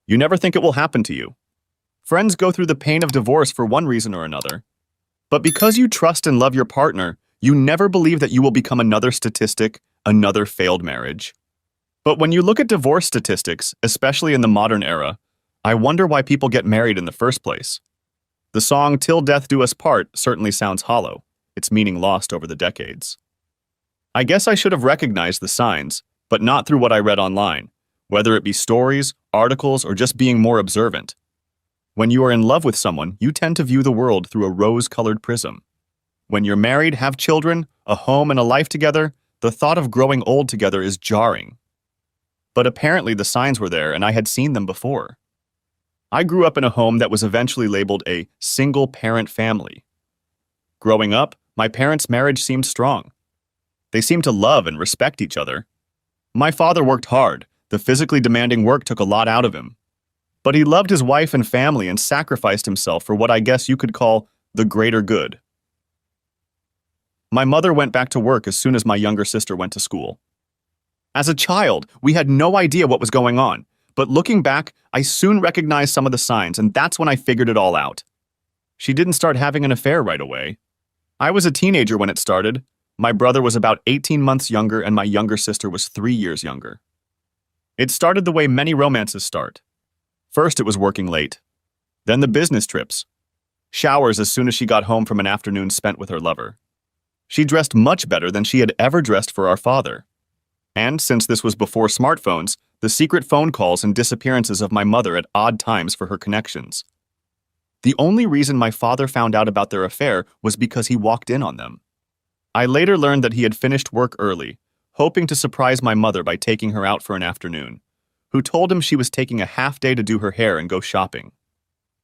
You never think it will happen to you. Friends go through the pain of divorce for one reason or another. But because you trust and love your partner, you never believe that you will become another statistic, another failed marriage. But when you look at divorce statistics, especially in the modern era, I wonder why people get married in the first place. The song "Till Death Do Us Part" certainly sounds hollow, its meaning lost over the decades. I guess I should have recognized the signs, but not through what I read online, whether it be stories, articles, or just being more observant. When you are in love with someone, you tend to view the world through a rose-colored prism. When you're married, have children, a home, and a life together, the thought of growing old together is jarring. But apparently the signs were there, and I had seen them before. I grew up in a home that was eventually labeled a single-parent family. Growing up, my parents' marriage seemed strong. They seemed to love and respect each other. My father worked hard. The physically demanding work took a lot out of him. But he loved his wife and family and sacrificed himself for what I guess you could call the greater good. My mother went back to work as soon as my younger sister went to school. As a child, we had no idea what was going on, but looking back, I soon recognized some of the signs, and that's when I figured it all out. She didn't start having an affair right away. I was a teenager when it started. My brother was about 18 months younger, and my younger sister was 3 years younger. It started the way many romances start. First, it was working late. Then the business trips. Showers as soon as she got home from an afternoon spent with her lover. She dressed much better than she had ever dressed for our father. And since this was before smartphones, the secret phone calls and disappearances of my mother at odd times for her connections. The only reason my father found out about their affair was because he walked in on them. I later learned that he had finished work early, hoping to surprise my mother by taking her out for an afternoon, who told him she was taking a half day to do her hair and go shopping.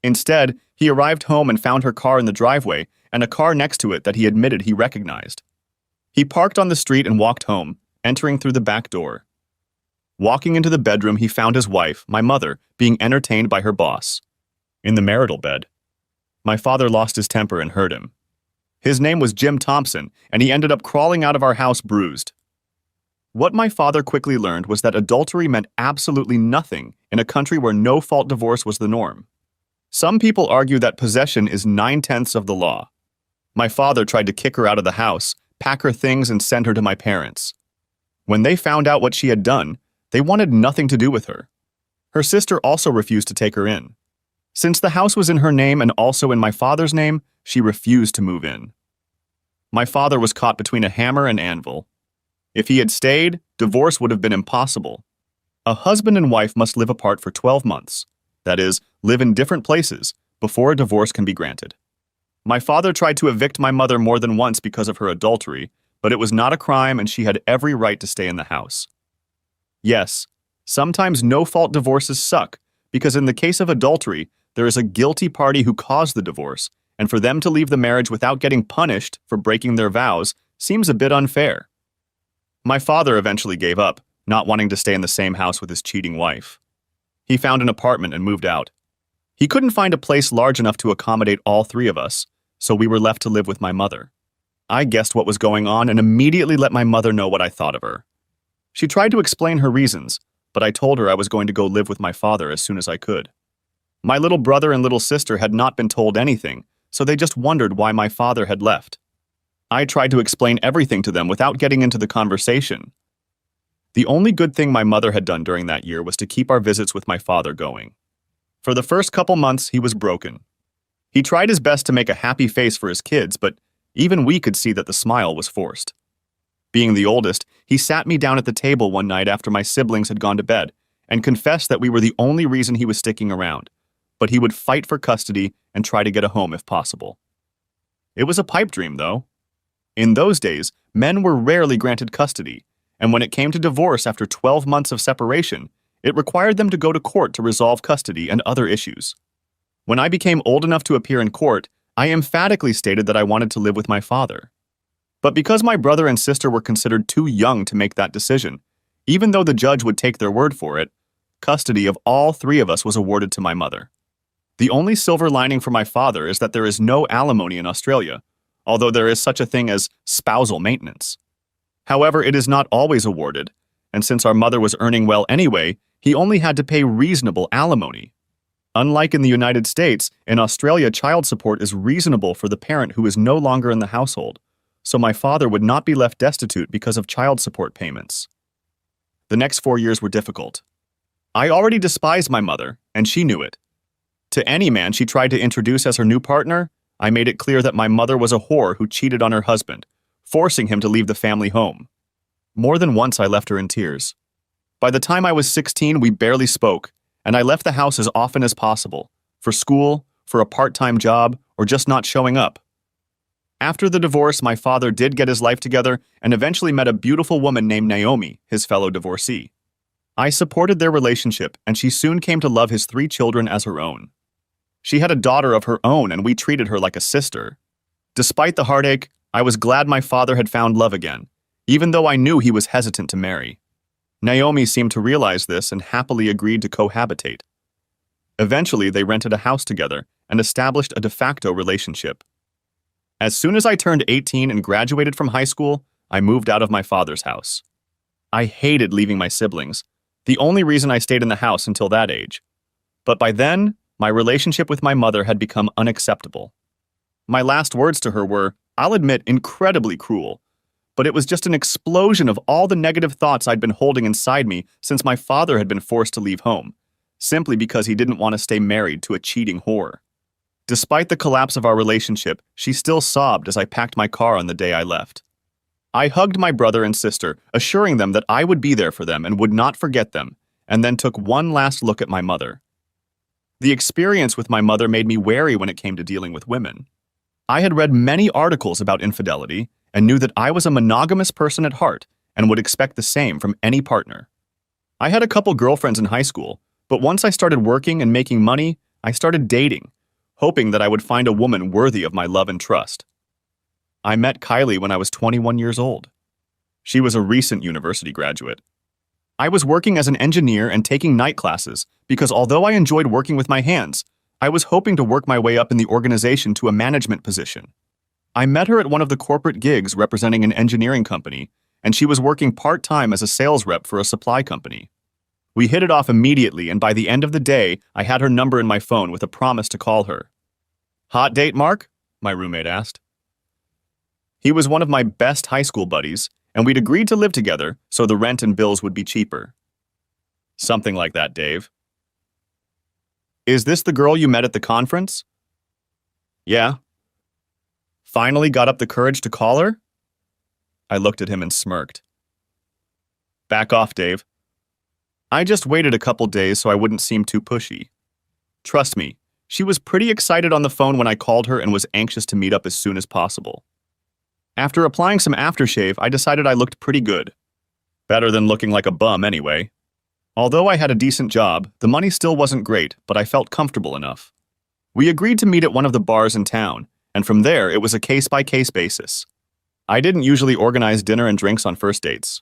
Instead, he arrived home and found her car in the driveway and a car next to it that he admitted he recognized. He parked on the street and walked home, entering through the back door. Walking into the bedroom, he found his wife, my mother, being entertained by her boss. In the marital bed. My father lost his temper and hurt him. His name was Jim Thompson, and he ended up crawling out of our house bruised. What my father quickly learned was that adultery meant absolutely nothing in a country where no-fault divorce was the norm. Some people argue that possession is 9/10 of the law. My father tried to kick her out of the house, pack her things, and send her to my parents. When they found out what she had done, they wanted nothing to do with her. Her sister also refused to take her in. Since the house was in her name and also in my father's name, she refused to move in. My father was caught between a hammer and anvil. If he had stayed, divorce would have been impossible. A husband and wife must live apart for 12 months. That is, live in different places before a divorce can be granted. My father tried to evict my mother more than once because of her adultery, but it was not a crime and she had every right to stay in the house. Yes, sometimes no-fault divorces suck, because in the case of adultery, there is a guilty party who caused the divorce, and for them to leave the marriage without getting punished for breaking their vows seems a bit unfair. My father eventually gave up, not wanting to stay in the same house with his cheating wife. He found an apartment and moved out. He couldn't find a place large enough to accommodate all three of us, so we were left to live with my mother. I guessed what was going on and immediately let my mother know what I thought of her. She tried to explain her reasons, but I told her I was going to go live with my father as soon as I could. My little brother and little sister had not been told anything, so they just wondered why my father had left. I tried to explain everything to them without getting into the conversation. The only good thing my mother had done during that year was to keep our visits with my father going. For the first couple months, he was broken. He tried his best to make a happy face for his kids, but even we could see that the smile was forced. Being the oldest, he sat me down at the table one night after my siblings had gone to bed and confessed that we were the only reason he was sticking around, but he would fight for custody and try to get a home if possible. It was a pipe dream, though. In those days, men were rarely granted custody, and when it came to divorce after 12 months of separation, it required them to go to court to resolve custody and other issues. When I became old enough to appear in court, I emphatically stated that I wanted to live with my father. But because my brother and sister were considered too young to make that decision, even though the judge would take their word for it, custody of all three of us was awarded to my mother. The only silver lining for my father is that there is no alimony in Australia, although there is such a thing as spousal maintenance. However, it is not always awarded, and since our mother was earning well anyway, He only had to pay reasonable alimony. Unlike in the United States, in Australia, child support is reasonable for the parent who is no longer in the household, so my father would not be left destitute because of child support payments. The next 4 years were difficult. I already despised my mother, and she knew it. To any man she tried to introduce as her new partner, I made it clear that my mother was a whore who cheated on her husband, forcing him to leave the family home. More than once I left her in tears. By the time I was 16, we barely spoke, and I left the house as often as possible, for school, for a part-time job, or just not showing up. After the divorce, my father did get his life together and eventually met a beautiful woman named Naomi, his fellow divorcee. I supported their relationship, and she soon came to love his 3 children as her own. She had a daughter of her own, and we treated her like a sister. Despite the heartache, I was glad my father had found love again, even though I knew he was hesitant to marry. Naomi seemed to realize this and happily agreed to cohabitate. Eventually, they rented a house together and established a de facto relationship. As soon as I turned 18 and graduated from high school, I moved out of my father's house. I hated leaving my siblings, the only reason I stayed in the house until that age. But by then, my relationship with my mother had become unacceptable. My last words to her were, I'll admit, incredibly cruel, but it was just an explosion of all the negative thoughts I'd been holding inside me since my father had been forced to leave home, simply because he didn't want to stay married to a cheating whore. Despite the collapse of our relationship, she still sobbed as I packed my car on the day I left. I hugged my brother and sister, assuring them that I would be there for them and would not forget them, and then took one last look at my mother. The experience with my mother made me wary when it came to dealing with women. I had read many articles about infidelity and knew that I was a monogamous person at heart and would expect the same from any partner. I had a couple girlfriends in high school, but once I started working and making money, I started dating, hoping that I would find a woman worthy of my love and trust. I met Kylie when I was 21 years old. She was a recent university graduate. I was working as an engineer and taking night classes because although I enjoyed working with my hands, I was hoping to work my way up in the organization to a management position. I met her at one of the corporate gigs representing an engineering company, and she was working part-time as a sales rep for a supply company. We hit it off immediately, and by the end of the day, I had her number in my phone with a promise to call her. Hot date, Mark? My roommate asked. He was one of my best high school buddies, and we'd agreed to live together so the rent and bills would be cheaper. Something like that, Dave. Is this the girl you met at the conference? Yeah. Finally got up the courage to call her? I looked at him and smirked. Back off, Dave. I just waited a couple days so I wouldn't seem too pushy. Trust me, she was pretty excited on the phone when I called her and was anxious to meet up as soon as possible. After applying some aftershave, I decided I looked pretty good. Better than looking like a bum anyway. Although I had a decent job, the money still wasn't great, but I felt comfortable enough. We agreed to meet at one of the bars in town, and from there it was a case-by-case basis. I didn't usually organize dinner and drinks on first dates.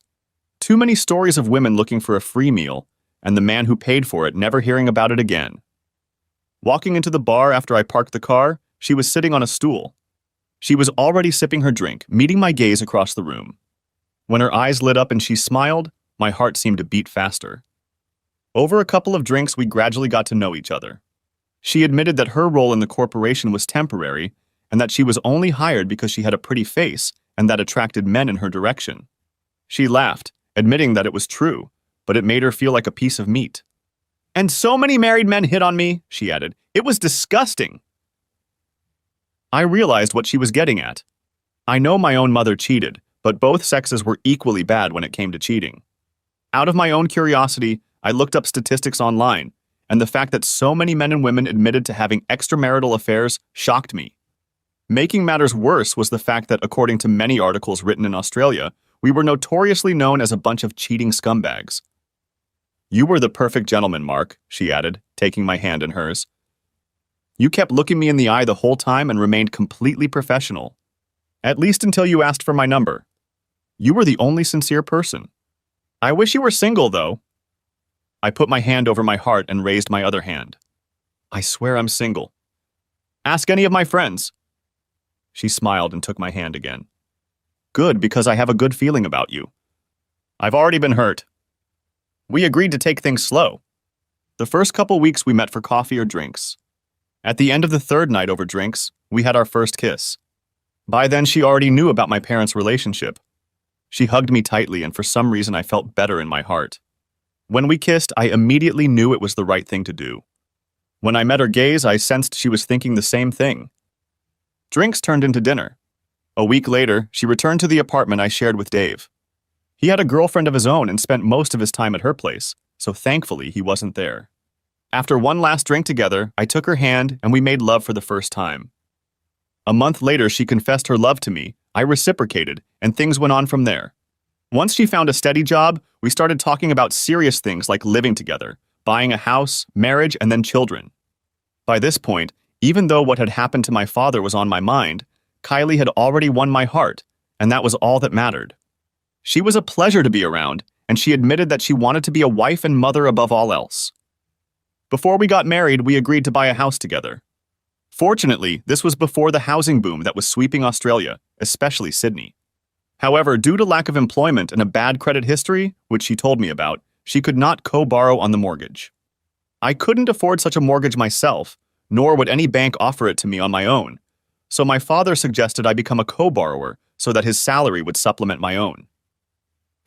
Too many stories of women looking for a free meal, and the man who paid for it never hearing about it again. Walking into the bar after I parked the car, she was sitting on a stool. She was already sipping her drink, meeting my gaze across the room. When her eyes lit up and she smiled, my heart seemed to beat faster. Over a couple of drinks, we gradually got to know each other. She admitted that her role in the corporation was temporary and that she was only hired because she had a pretty face and that attracted men in her direction. She laughed, admitting that it was true, but it made her feel like a piece of meat. And so many married men hit on me, she added. It was disgusting. I realized what she was getting at. I know my own mother cheated, but both sexes were equally bad when it came to cheating. Out of my own curiosity, I looked up statistics online, and the fact that so many men and women admitted to having extramarital affairs shocked me. Making matters worse was the fact that, according to many articles written in Australia, we were notoriously known as a bunch of cheating scumbags. You were the perfect gentleman, Mark, she added, taking my hand in hers. You kept looking me in the eye the whole time and remained completely professional. At least until you asked for my number. You were the only sincere person. I wish you were single, though. I put my hand over my heart and raised my other hand. I swear I'm single. Ask any of my friends. She smiled and took my hand again. Good, because I have a good feeling about you. I've already been hurt. We agreed to take things slow. The first couple weeks we met for coffee or drinks. At the end of the third night over drinks, we had our first kiss. By then, she already knew about my parents' relationship. She hugged me tightly, and for some reason I felt better in my heart. When we kissed, I immediately knew it was the right thing to do. When I met her gaze, I sensed she was thinking the same thing. Drinks turned into dinner. A week later, she returned to the apartment I shared with Dave. He had a girlfriend of his own and spent most of his time at her place, so thankfully he wasn't there. After one last drink together, I took her hand and we made love for the first time. A month later, she confessed her love to me, I reciprocated, and things went on from there. Once she found a steady job, we started talking about serious things like living together, buying a house, marriage, and then children. By this point, even though what had happened to my father was on my mind, Kylie had already won my heart, and that was all that mattered. She was a pleasure to be around, and she admitted that she wanted to be a wife and mother above all else. Before we got married, we agreed to buy a house together. Fortunately, this was before the housing boom that was sweeping Australia, especially Sydney. However, due to lack of employment and a bad credit history, which she told me about, she could not co-borrow on the mortgage. I couldn't afford such a mortgage myself, nor would any bank offer it to me on my own, so my father suggested I become a co-borrower so that his salary would supplement my own.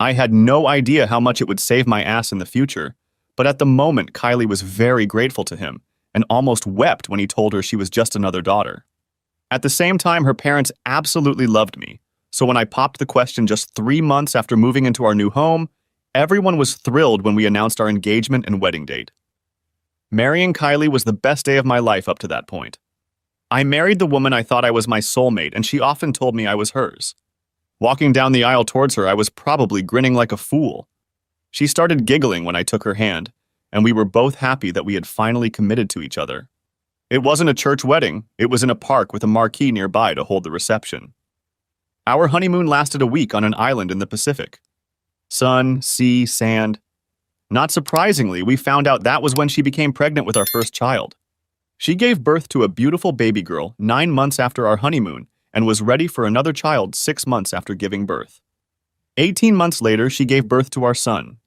I had no idea how much it would save my ass in the future, but at the moment Kylie was very grateful to him and almost wept when he told her she was just another daughter. At the same time, her parents absolutely loved me, so when I popped the question just 3 months after moving into our new home, everyone was thrilled when we announced our engagement and wedding date. Marrying Kylie was the best day of my life up to that point. I married the woman I thought I was my soulmate, and she often told me I was hers. Walking down the aisle towards her, I was probably grinning like a fool. She started giggling when I took her hand, and we were both happy that we had finally committed to each other. It wasn't a church wedding, it was in a park with a marquee nearby to hold the reception. Our honeymoon lasted a week on an island in the Pacific. Sun, sea, sand. Not surprisingly, we found out that was when she became pregnant with our first child. She gave birth to a beautiful baby girl 9 months after our honeymoon and was ready for another child 6 months after giving birth. 18 months later, she gave birth to our son.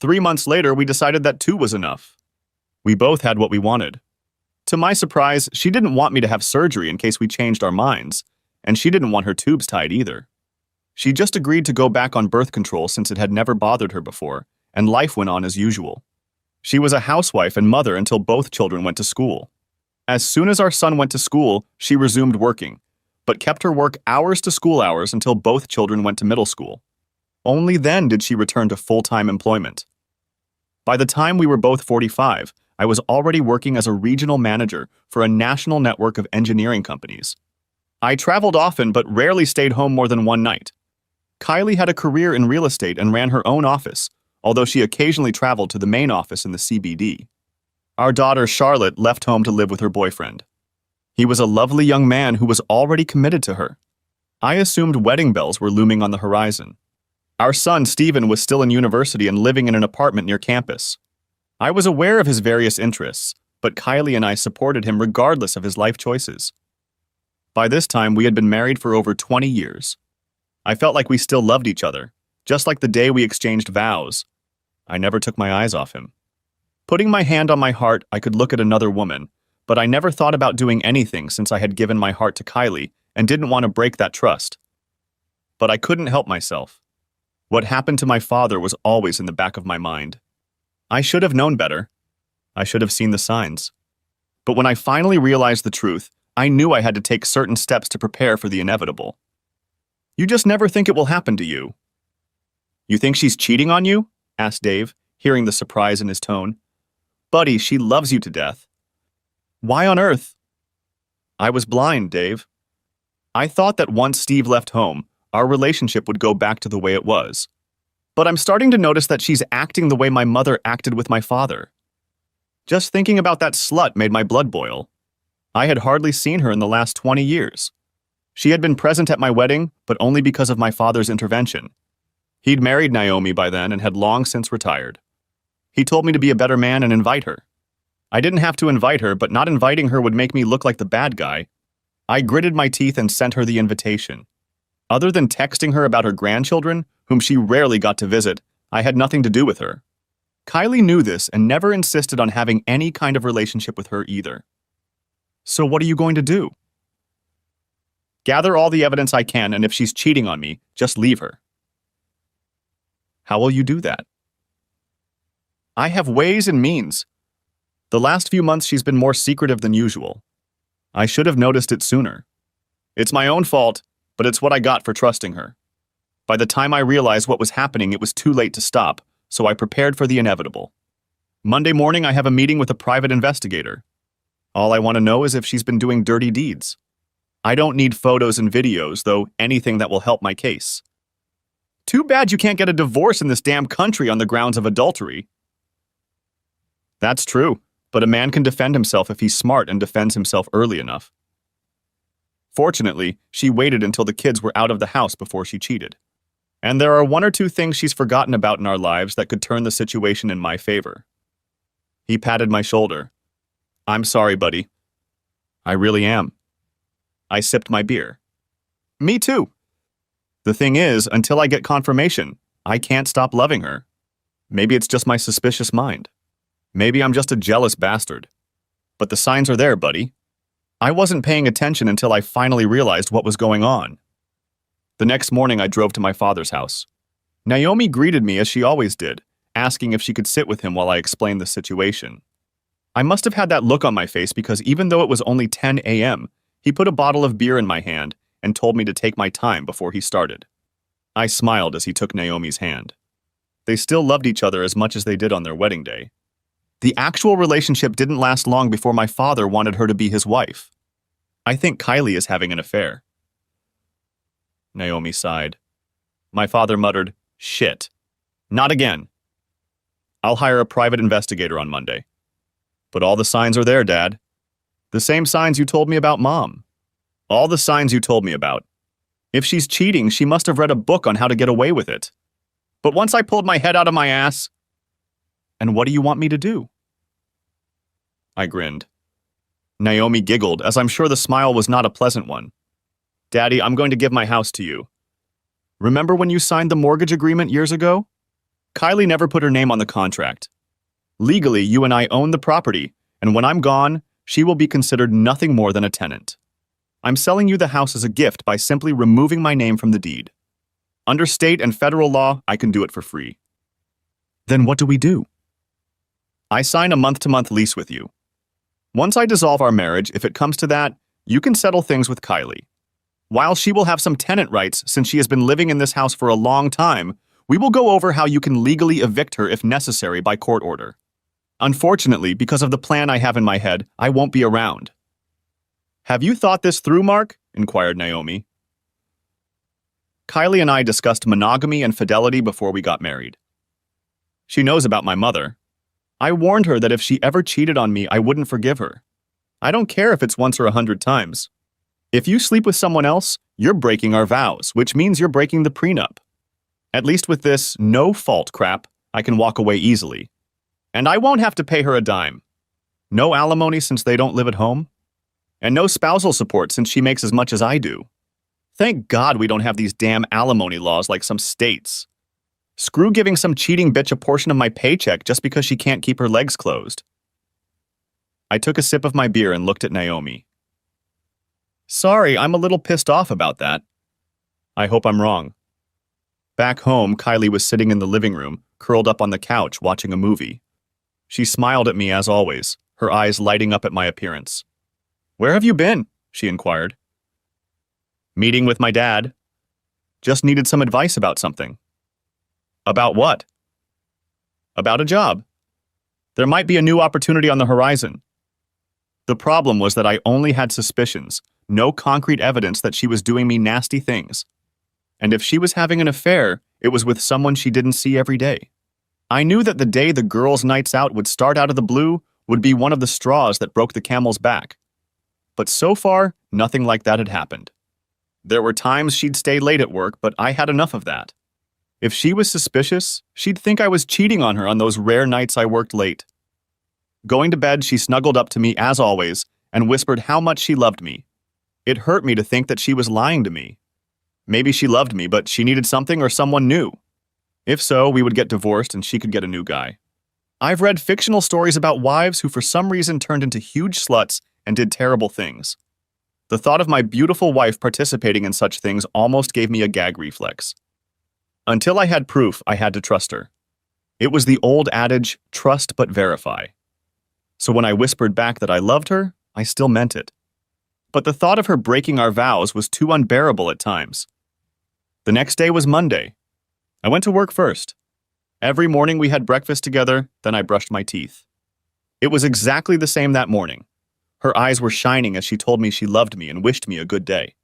3 months later, we decided that 2 was enough. We both had what we wanted. To my surprise, she didn't want me to have surgery in case we changed our minds, and she didn't want her tubes tied either. She just agreed to go back on birth control since it had never bothered her before, and life went on as usual. She was a housewife and mother until both children went to school. As soon as our son went to school, she resumed working, but kept her work hours to school hours until both children went to middle school. Only then did she return to full-time employment. By the time we were both 45, I was already working as a regional manager for a national network of engineering companies. I traveled often but rarely stayed home more than one night. Kylie had a career in real estate and ran her own office, although she occasionally traveled to the main office in the CBD. Our daughter, Charlotte, left home to live with her boyfriend. He was a lovely young man who was already committed to her. I assumed wedding bells were looming on the horizon. Our son, Stephen, was still in university and living in an apartment near campus. I was aware of his various interests, but Kylie and I supported him regardless of his life choices. By this time, we had been married for over 20 years. I felt like we still loved each other, just like the day we exchanged vows. I never took my eyes off him. Putting my hand on my heart, I could look at another woman, but I never thought about doing anything since I had given my heart to Kylie and didn't want to break that trust. But I couldn't help myself. What happened to my father was always in the back of my mind. I should have known better. I should have seen the signs. But when I finally realized the truth, I knew I had to take certain steps to prepare for the inevitable. You just never think it will happen to you. You think she's cheating on you? Asked Dave, hearing the surprise in his tone. Buddy, she loves you to death. Why on earth? I was blind, Dave. I thought that once Steve left home, our relationship would go back to the way it was. But I'm starting to notice that she's acting the way my mother acted with my father. Just thinking about that slut made my blood boil. I had hardly seen her in the last 20 years. She had been present at my wedding, but only because of my father's intervention. He'd married Naomi by then and had long since retired. He told me to be a better man and invite her. I didn't have to invite her, but not inviting her would make me look like the bad guy. I gritted my teeth and sent her the invitation. Other than texting her about her grandchildren, whom she rarely got to visit, I had nothing to do with her. Kylie knew this and never insisted on having any kind of relationship with her either. So what are you going to do? Gather all the evidence I can, and if she's cheating on me, just leave her. How will you do that? I have ways and means. The last few months she's been more secretive than usual. I should have noticed it sooner. It's my own fault, but it's what I got for trusting her. By the time I realized what was happening, it was too late to stop, so I prepared for the inevitable. Monday morning, I have a meeting with a private investigator. All I want to know is if she's been doing dirty deeds. I don't need photos and videos, though anything that will help my case. Too bad you can't get a divorce in this damn country on the grounds of adultery. That's true, but a man can defend himself if he's smart and defends himself early enough. Fortunately, she waited until the kids were out of the house before she cheated. And there are one or two things she's forgotten about in our lives that could turn the situation in my favor. He patted my shoulder. I'm sorry, buddy. I really am. I sipped my beer. Me too. The thing is, until I get confirmation, I can't stop loving her. Maybe it's just my suspicious mind. Maybe I'm just a jealous bastard. But the signs are there, buddy. I wasn't paying attention until I finally realized what was going on. The next morning, I drove to my father's house. Naomi greeted me as she always did, asking if she could sit with him while I explained the situation. I must have had that look on my face because even though it was only 10 a.m., he put a bottle of beer in my hand and told me to take my time before he started. I smiled as he took Naomi's hand. They still loved each other as much as they did on their wedding day. The actual relationship didn't last long before my father wanted her to be his wife. I think Kylie is having an affair. Naomi sighed. My father muttered, "Shit. Not again. I'll hire a private investigator on Monday." But all the signs are there, Dad. The same signs you told me about Mom. All the signs you told me about. If she's cheating, she must have read a book on how to get away with it. But once I pulled my head out of my ass... And what do you want me to do? I grinned. Naomi giggled, as I'm sure the smile was not a pleasant one. Daddy, I'm going to give my house to you. Remember when you signed the mortgage agreement years ago? Kylie never put her name on the contract. Legally, you and I own the property, and when I'm gone, she will be considered nothing more than a tenant. I'm selling you the house as a gift by simply removing my name from the deed. Under state and federal law, I can do it for free. Then what do we do? I sign a month-to-month lease with you. Once I dissolve our marriage, if it comes to that, you can settle things with Kylie. While she will have some tenant rights since she has been living in this house for a long time, we will go over how you can legally evict her if necessary by court order. Unfortunately, because of the plan I have in my head, I won't be around. Have you thought this through, Mark? Inquired Naomi. Kylie and I discussed monogamy and fidelity before we got married. She knows about my mother. I warned her that if she ever cheated on me, I wouldn't forgive her. I don't care if it's once or 100 times. If you sleep with someone else, you're breaking our vows, which means you're breaking the prenup. At least with this no-fault crap, I can walk away easily. And I won't have to pay her a dime. No alimony since they don't live at home. And no spousal support since she makes as much as I do. Thank God we don't have these damn alimony laws like some states. Screw giving some cheating bitch a portion of my paycheck just because she can't keep her legs closed. I took a sip of my beer and looked at Naomi. Sorry, I'm a little pissed off about that. I hope I'm wrong. Back home, Kylie was sitting in the living room, curled up on the couch watching a movie. She smiled at me as always, her eyes lighting up at my appearance. Where have you been? She inquired. Meeting with my dad. Just needed some advice about something. About what? About a job. There might be a new opportunity on the horizon. The problem was that I only had suspicions, no concrete evidence that she was doing me nasty things. And if she was having an affair, it was with someone she didn't see every day. I knew that the day the girls' nights out would start out of the blue would be one of the straws that broke the camel's back. But so far, nothing like that had happened. There were times she'd stay late at work, but I had enough of that. If she was suspicious, she'd think I was cheating on her on those rare nights I worked late. Going to bed, she snuggled up to me as always and whispered how much she loved me. It hurt me to think that she was lying to me. Maybe she loved me, but she needed something or someone new. If so, we would get divorced and she could get a new guy. I've read fictional stories about wives who for some reason turned into huge sluts and did terrible things. The thought of my beautiful wife participating in such things almost gave me a gag reflex. Until I had proof, I had to trust her. It was the old adage, trust but verify. So when I whispered back that I loved her, I still meant it. But the thought of her breaking our vows was too unbearable at times. The next day was Monday. I went to work first. Every morning we had breakfast together, then I brushed my teeth. It was exactly the same that morning. Her eyes were shining as she told me she loved me and wished me a good day.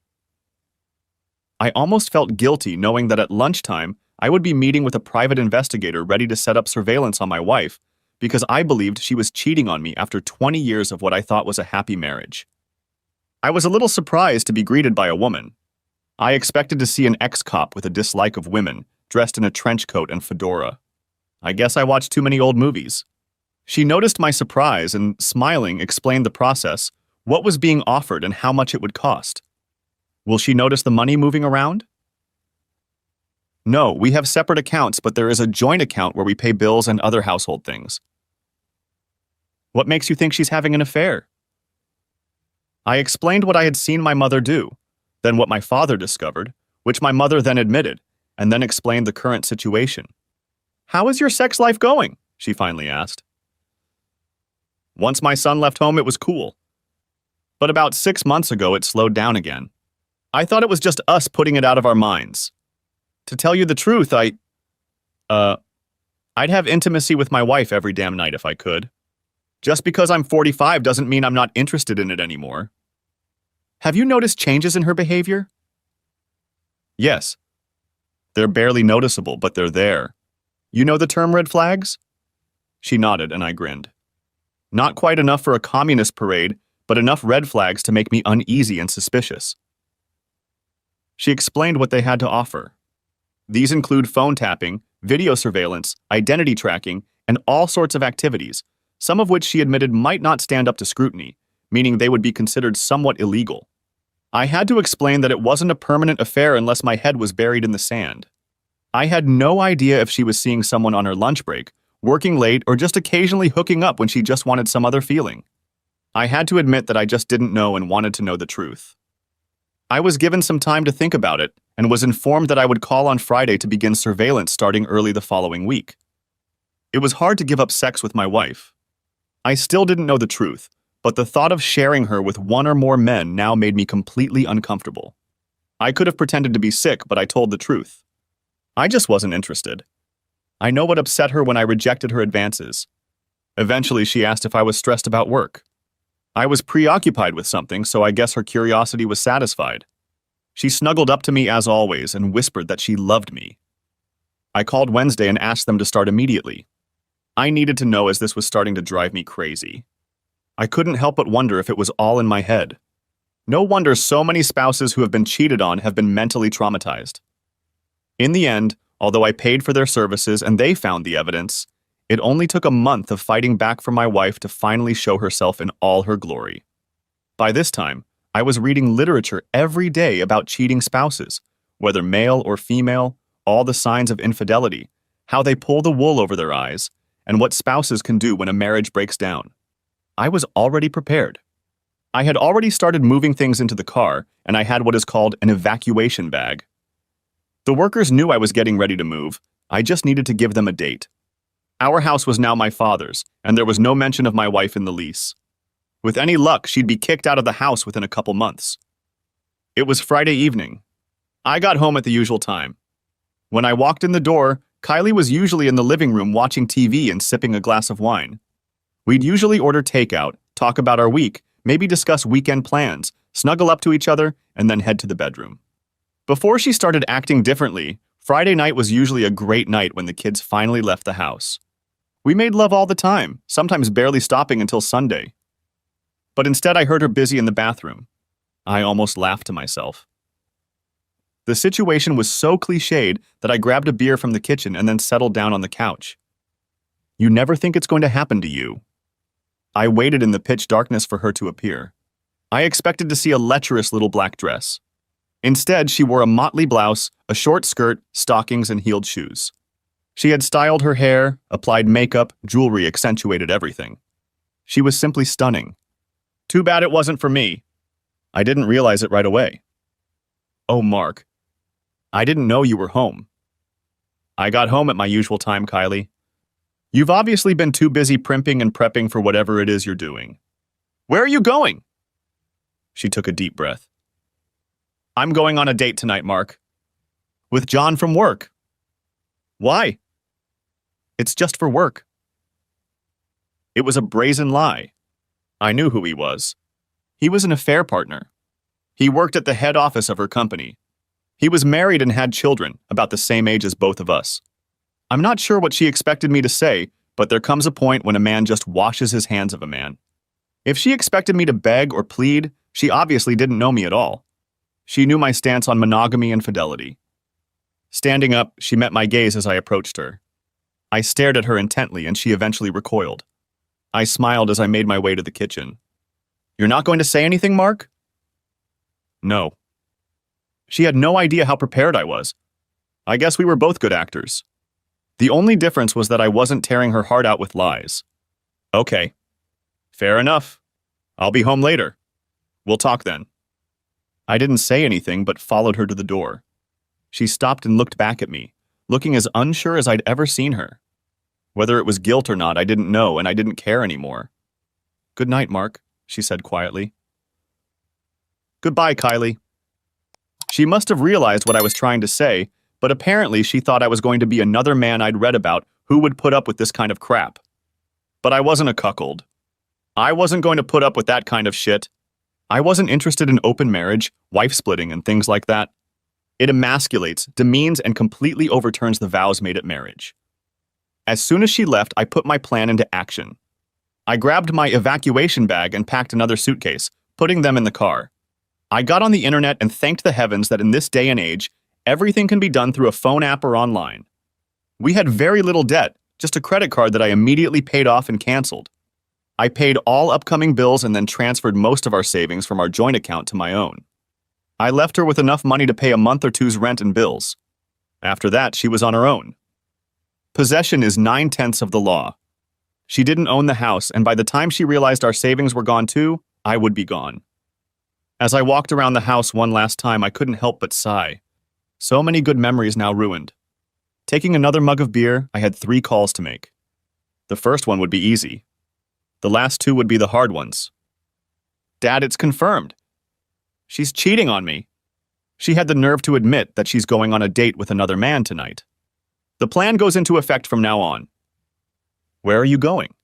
I almost felt guilty knowing that at lunchtime I would be meeting with a private investigator ready to set up surveillance on my wife because I believed she was cheating on me after 20 years of what I thought was a happy marriage. I was a little surprised to be greeted by a woman. I expected to see an ex-cop with a dislike of women, dressed in a trench coat and fedora. I guess I watched too many old movies. She noticed my surprise and, smiling, explained the process, what was being offered and how much it would cost. Will she notice the money moving around? No, we have separate accounts, but there is a joint account where we pay bills and other household things. What makes you think she's having an affair? I explained what I had seen my mother do, then what my father discovered, which my mother then admitted, and then explained the current situation. How is your sex life going? She finally asked. Once my son left home, it was cool. But about 6 months ago, it slowed down again. I thought it was just us putting it out of our minds. To tell you the truth, I'd have intimacy with my wife every damn night if I could. Just because I'm 45 doesn't mean I'm not interested in it anymore. Have you noticed changes in her behavior? Yes. They're barely noticeable, but they're there. You know the term red flags? She nodded and I grinned. Not quite enough for a communist parade, but enough red flags to make me uneasy and suspicious. She explained what they had to offer. These include phone tapping, video surveillance, identity tracking, and all sorts of activities, some of which she admitted might not stand up to scrutiny, meaning they would be considered somewhat illegal. I had to explain that it wasn't a permanent affair unless my head was buried in the sand. I had no idea if she was seeing someone on her lunch break, working late, or just occasionally hooking up when she just wanted some other feeling. I had to admit that I just didn't know and wanted to know the truth. I was given some time to think about it and was informed that I would call on Friday to begin surveillance starting early the following week. It was hard to give up sex with my wife. I still didn't know the truth, but the thought of sharing her with one or more men now made me completely uncomfortable. I could have pretended to be sick, but I told the truth. I just wasn't interested. I know what upset her when I rejected her advances. Eventually, she asked if I was stressed about work. I was preoccupied with something, so I guess her curiosity was satisfied. She snuggled up to me as always and whispered that she loved me. I called Wednesday and asked them to start immediately. I needed to know as this was starting to drive me crazy. I couldn't help but wonder if it was all in my head. No wonder so many spouses who have been cheated on have been mentally traumatized. In the end, although I paid for their services and they found the evidence, it only took a month of fighting back for my wife to finally show herself in all her glory. By this time, I was reading literature every day about cheating spouses, whether male or female, all the signs of infidelity, how they pull the wool over their eyes, and what spouses can do when a marriage breaks down. I was already prepared. I had already started moving things into the car, and I had what is called an evacuation bag. The workers knew I was getting ready to move. I just needed to give them a date. Our house was now my father's, and there was no mention of my wife in the lease. With any luck, she'd be kicked out of the house within a couple months. It was Friday evening. I got home at the usual time. When I walked in the door, Kylie was usually in the living room watching TV and sipping a glass of wine. We'd usually order takeout, talk about our week, maybe discuss weekend plans, snuggle up to each other, and then head to the bedroom. Before she started acting differently, Friday night was usually a great night when the kids finally left the house. We made love all the time, sometimes barely stopping until Sunday. But instead I heard her busy in the bathroom. I almost laughed to myself. The situation was so cliched that I grabbed a beer from the kitchen and then settled down on the couch. You never think it's going to happen to you. I waited in the pitch darkness for her to appear. I expected to see a lecherous little black dress. Instead, she wore a motley blouse, a short skirt, stockings, and heeled shoes. She had styled her hair, applied makeup, jewelry accentuated everything. She was simply stunning. Too bad it wasn't for me. I didn't realize it right away. Oh, Mark. I didn't know you were home. I got home at my usual time, Kylie. You've obviously been too busy primping and prepping for whatever it is you're doing. Where are you going? She took a deep breath. I'm going on a date tonight, Mark. With John from work. Why? It's just for work. It was a brazen lie. I knew who he was. He was an affair partner. He worked at the head office of her company. He was married and had children, about the same age as both of us. I'm not sure what she expected me to say, but there comes a point when a man just washes his hands of a man. If she expected me to beg or plead, she obviously didn't know me at all. She knew my stance on monogamy and fidelity. Standing up, she met my gaze as I approached her. I stared at her intently, and she eventually recoiled. I smiled as I made my way to the kitchen. You're not going to say anything, Mark? No. She had no idea how prepared I was. I guess we were both good actors. The only difference was that I wasn't tearing her heart out with lies. Okay. Fair enough. I'll be home later. We'll talk then. I didn't say anything but followed her to the door. She stopped and looked back at me, looking as unsure as I'd ever seen her. Whether it was guilt or not, I didn't know, and I didn't care anymore. Good night, Mark, she said quietly. Goodbye, Kylie. She must have realized what I was trying to say, but apparently she thought I was going to be another man I'd read about who would put up with this kind of crap. But I wasn't a cuckold. I wasn't going to put up with that kind of shit. I wasn't interested in open marriage, wife splitting, and things like that. It emasculates, demeans, and completely overturns the vows made at marriage. As soon as she left, I put my plan into action. I grabbed my evacuation bag and packed another suitcase, putting them in the car. I got on the internet and thanked the heavens that in this day and age, everything can be done through a phone app or online. We had very little debt, just a credit card that I immediately paid off and canceled. I paid all upcoming bills and then transferred most of our savings from our joint account to my own. I left her with enough money to pay a month or two's rent and bills. After that, she was on her own. Possession is 9/10 of the law. She didn't own the house, and by the time she realized our savings were gone too, I would be gone. As I walked around the house one last time, I couldn't help but sigh. So many good memories now ruined. Taking another mug of beer, I had 3 calls to make. The first one would be easy. The last 2 would be the hard ones. Dad, it's confirmed. She's cheating on me. She had the nerve to admit that she's going on a date with another man tonight. The plan goes into effect from now on. Where are you going?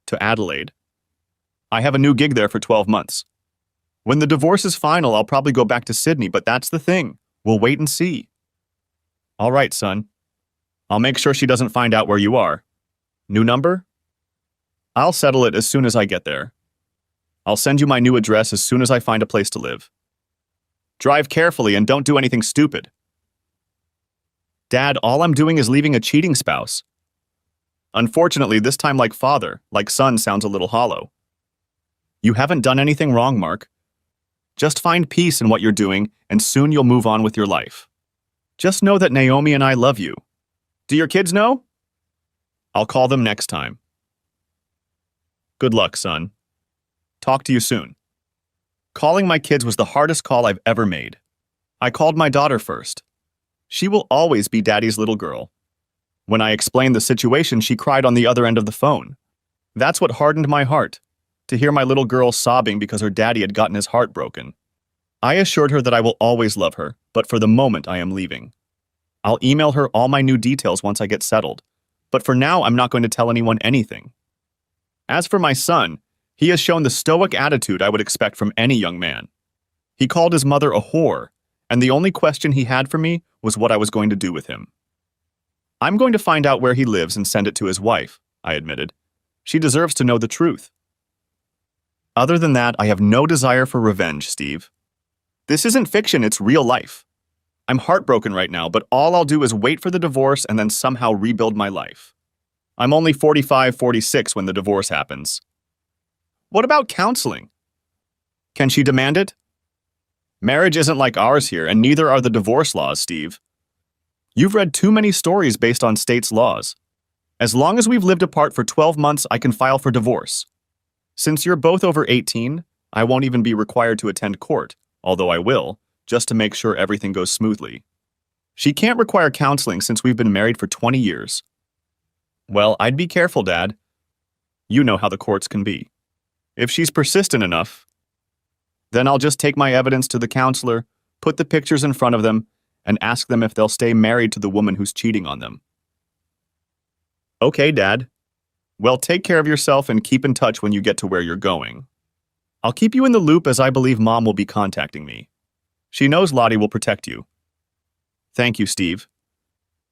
To Adelaide. I have a new gig there for 12 months. When the divorce is final, I'll probably go back to Sydney, but that's the thing. We'll wait and see. All right, son. I'll make sure she doesn't find out where you are. New number? I'll settle it as soon as I get there. I'll send you my new address as soon as I find a place to live. Drive carefully and don't do anything stupid. Dad, all I'm doing is leaving a cheating spouse. Unfortunately, this time like father, like son sounds a little hollow. You haven't done anything wrong, Mark. Just find peace in what you're doing, and soon you'll move on with your life. Just know that Naomi and I love you. Do your kids know? I'll call them next time. Good luck, son. Talk to you soon. Calling my kids was the hardest call I've ever made. I called my daughter first. She will always be Daddy's little girl. When I explained the situation, she cried on the other end of the phone. That's what hardened my heart, to hear my little girl sobbing because her daddy had gotten his heart broken. I assured her that I will always love her, but for the moment I am leaving. I'll email her all my new details once I get settled, but for now I'm not going to tell anyone anything. As for my son, he has shown the stoic attitude I would expect from any young man. He called his mother a whore, and the only question he had for me was what I was going to do with him. I'm going to find out where he lives and send it to his wife, I admitted. She deserves to know the truth. Other than that, I have no desire for revenge, Steve. This isn't fiction, it's real life. I'm heartbroken right now, but all I'll do is wait for the divorce and then somehow rebuild my life. I'm only 45, 46 when the divorce happens. What about counseling? Can she demand it? Marriage isn't like ours here, and neither are the divorce laws, Steve. You've read too many stories based on states' laws. As long as we've lived apart for 12 months, I can file for divorce. Since you're both over 18, I won't even be required to attend court, although I will, just to make sure everything goes smoothly. She can't require counseling since we've been married for 20 years. Well, I'd be careful, Dad. You know how the courts can be. If she's persistent enough, then I'll just take my evidence to the counselor, put the pictures in front of them, and ask them if they'll stay married to the woman who's cheating on them. Okay, Dad. Well, take care of yourself and keep in touch when you get to where you're going. I'll keep you in the loop as I believe Mom will be contacting me. She knows Lottie will protect you. Thank you, Steve.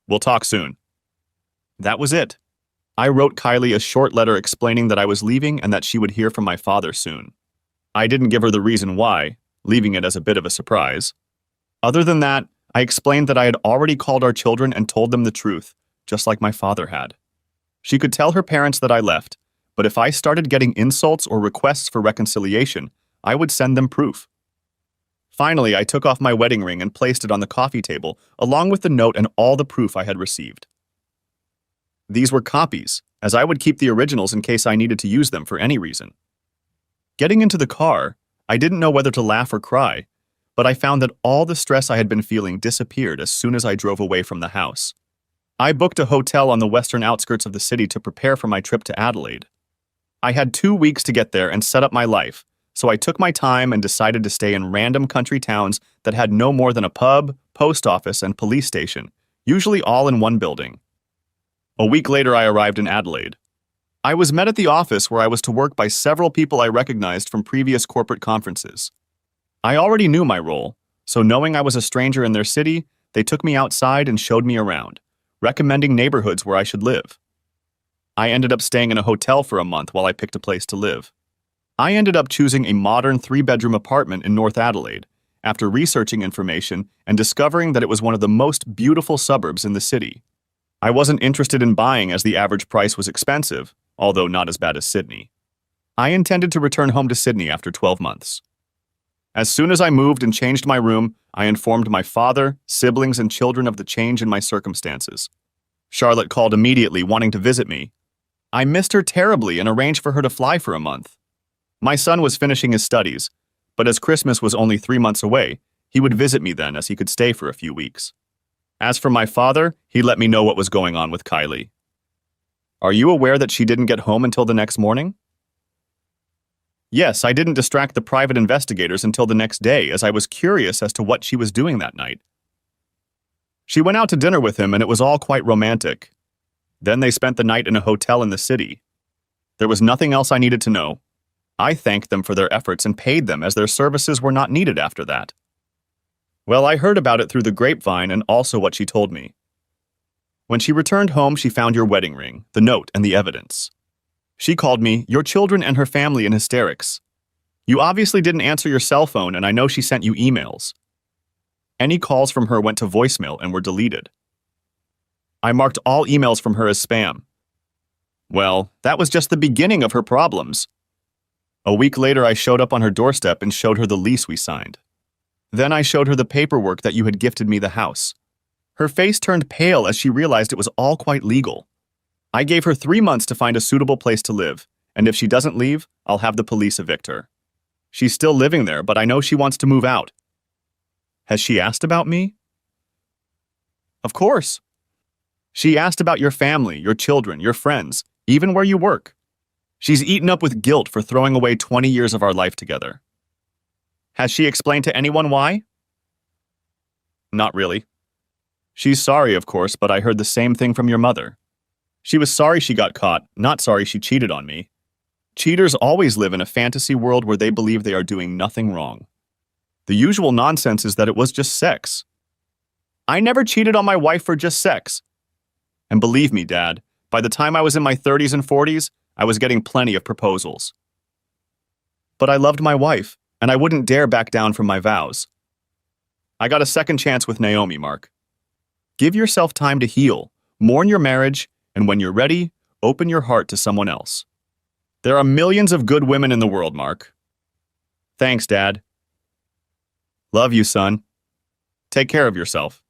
We'll talk soon. That was it. I wrote Kylie a short letter explaining that I was leaving and that she would hear from my father soon. I didn't give her the reason why, leaving it as a bit of a surprise. Other than that, I explained that I had already called our children and told them the truth, just like my father had. She could tell her parents that I left, but if I started getting insults or requests for reconciliation, I would send them proof. Finally, I took off my wedding ring and placed it on the coffee table, along with the note and all the proof I had received. These were copies, as I would keep the originals in case I needed to use them for any reason. Getting into the car, I didn't know whether to laugh or cry, but I found that all the stress I had been feeling disappeared as soon as I drove away from the house. I booked a hotel on the western outskirts of the city to prepare for my trip to Adelaide. I had 2 weeks to get there and set up my life, so I took my time and decided to stay in random country towns that had no more than a pub, post office, and police station, usually all in one building. A week later, I arrived in Adelaide. I was met at the office where I was to work by several people I recognized from previous corporate conferences. I already knew my role, so knowing I was a stranger in their city, they took me outside and showed me around, recommending neighborhoods where I should live. I ended up staying in a hotel for a month while I picked a place to live. I ended up choosing a modern 3-bedroom apartment in North Adelaide, after researching information and discovering that it was one of the most beautiful suburbs in the city. I wasn't interested in buying as the average price was expensive, although not as bad as Sydney. I intended to return home to Sydney after 12 months. As soon as I moved and changed my room, I informed my father, siblings, and children of the change in my circumstances. Charlotte called immediately, wanting to visit me. I missed her terribly and arranged for her to fly for a month. My son was finishing his studies, but as Christmas was only 3 months away, he would visit me then as he could stay for a few weeks. As for my father, he let me know what was going on with Kylie. Are you aware that she didn't get home until the next morning? Yes, I didn't distract the private investigators until the next day, as I was curious as to what she was doing that night. She went out to dinner with him, and it was all quite romantic. Then they spent the night in a hotel in the city. There was nothing else I needed to know. I thanked them for their efforts and paid them, as their services were not needed after that. Well, I heard about it through the grapevine and also what she told me. When she returned home, she found your wedding ring, the note, and the evidence. She called me, your children and her family, in hysterics. You obviously didn't answer your cell phone, and I know she sent you emails. Any calls from her went to voicemail and were deleted. I marked all emails from her as spam. Well, that was just the beginning of her problems. A week later, I showed up on her doorstep and showed her the lease we signed. Then I showed her the paperwork that you had gifted me the house. Her face turned pale as she realized it was all quite legal. I gave her 3 months to find a suitable place to live, and if she doesn't leave, I'll have the police evict her. She's still living there, but I know she wants to move out. Has she asked about me? Of course. She asked about your family, your children, your friends, even where you work. She's eaten up with guilt for throwing away 20 years of our life together. Has she explained to anyone why? Not really. She's sorry, of course, but I heard the same thing from your mother. She was sorry she got caught, not sorry she cheated on me. Cheaters always live in a fantasy world where they believe they are doing nothing wrong. The usual nonsense is that it was just sex. I never cheated on my wife for just sex. And believe me, Dad, by the time I was in my 30s and 40s, I was getting plenty of proposals. But I loved my wife, and I wouldn't dare back down from my vows. I got a second chance with Naomi, Mark. Give yourself time to heal, mourn your marriage, and when you're ready, open your heart to someone else. There are millions of good women in the world, Mark. Thanks, Dad. Love you, son. Take care of yourself.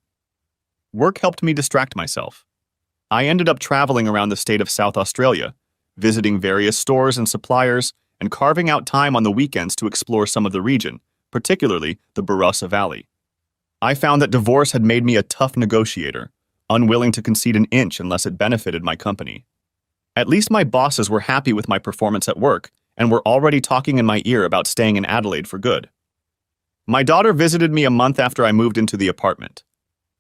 Work helped me distract myself. I ended up traveling around the state of South Australia, visiting various stores and suppliers, and carving out time on the weekends to explore some of the region, particularly the Barossa Valley. I found that divorce had made me a tough negotiator, unwilling to concede an inch unless it benefited my company. At least my bosses were happy with my performance at work and were already talking in my ear about staying in Adelaide for good. My daughter visited me a month after I moved into the apartment.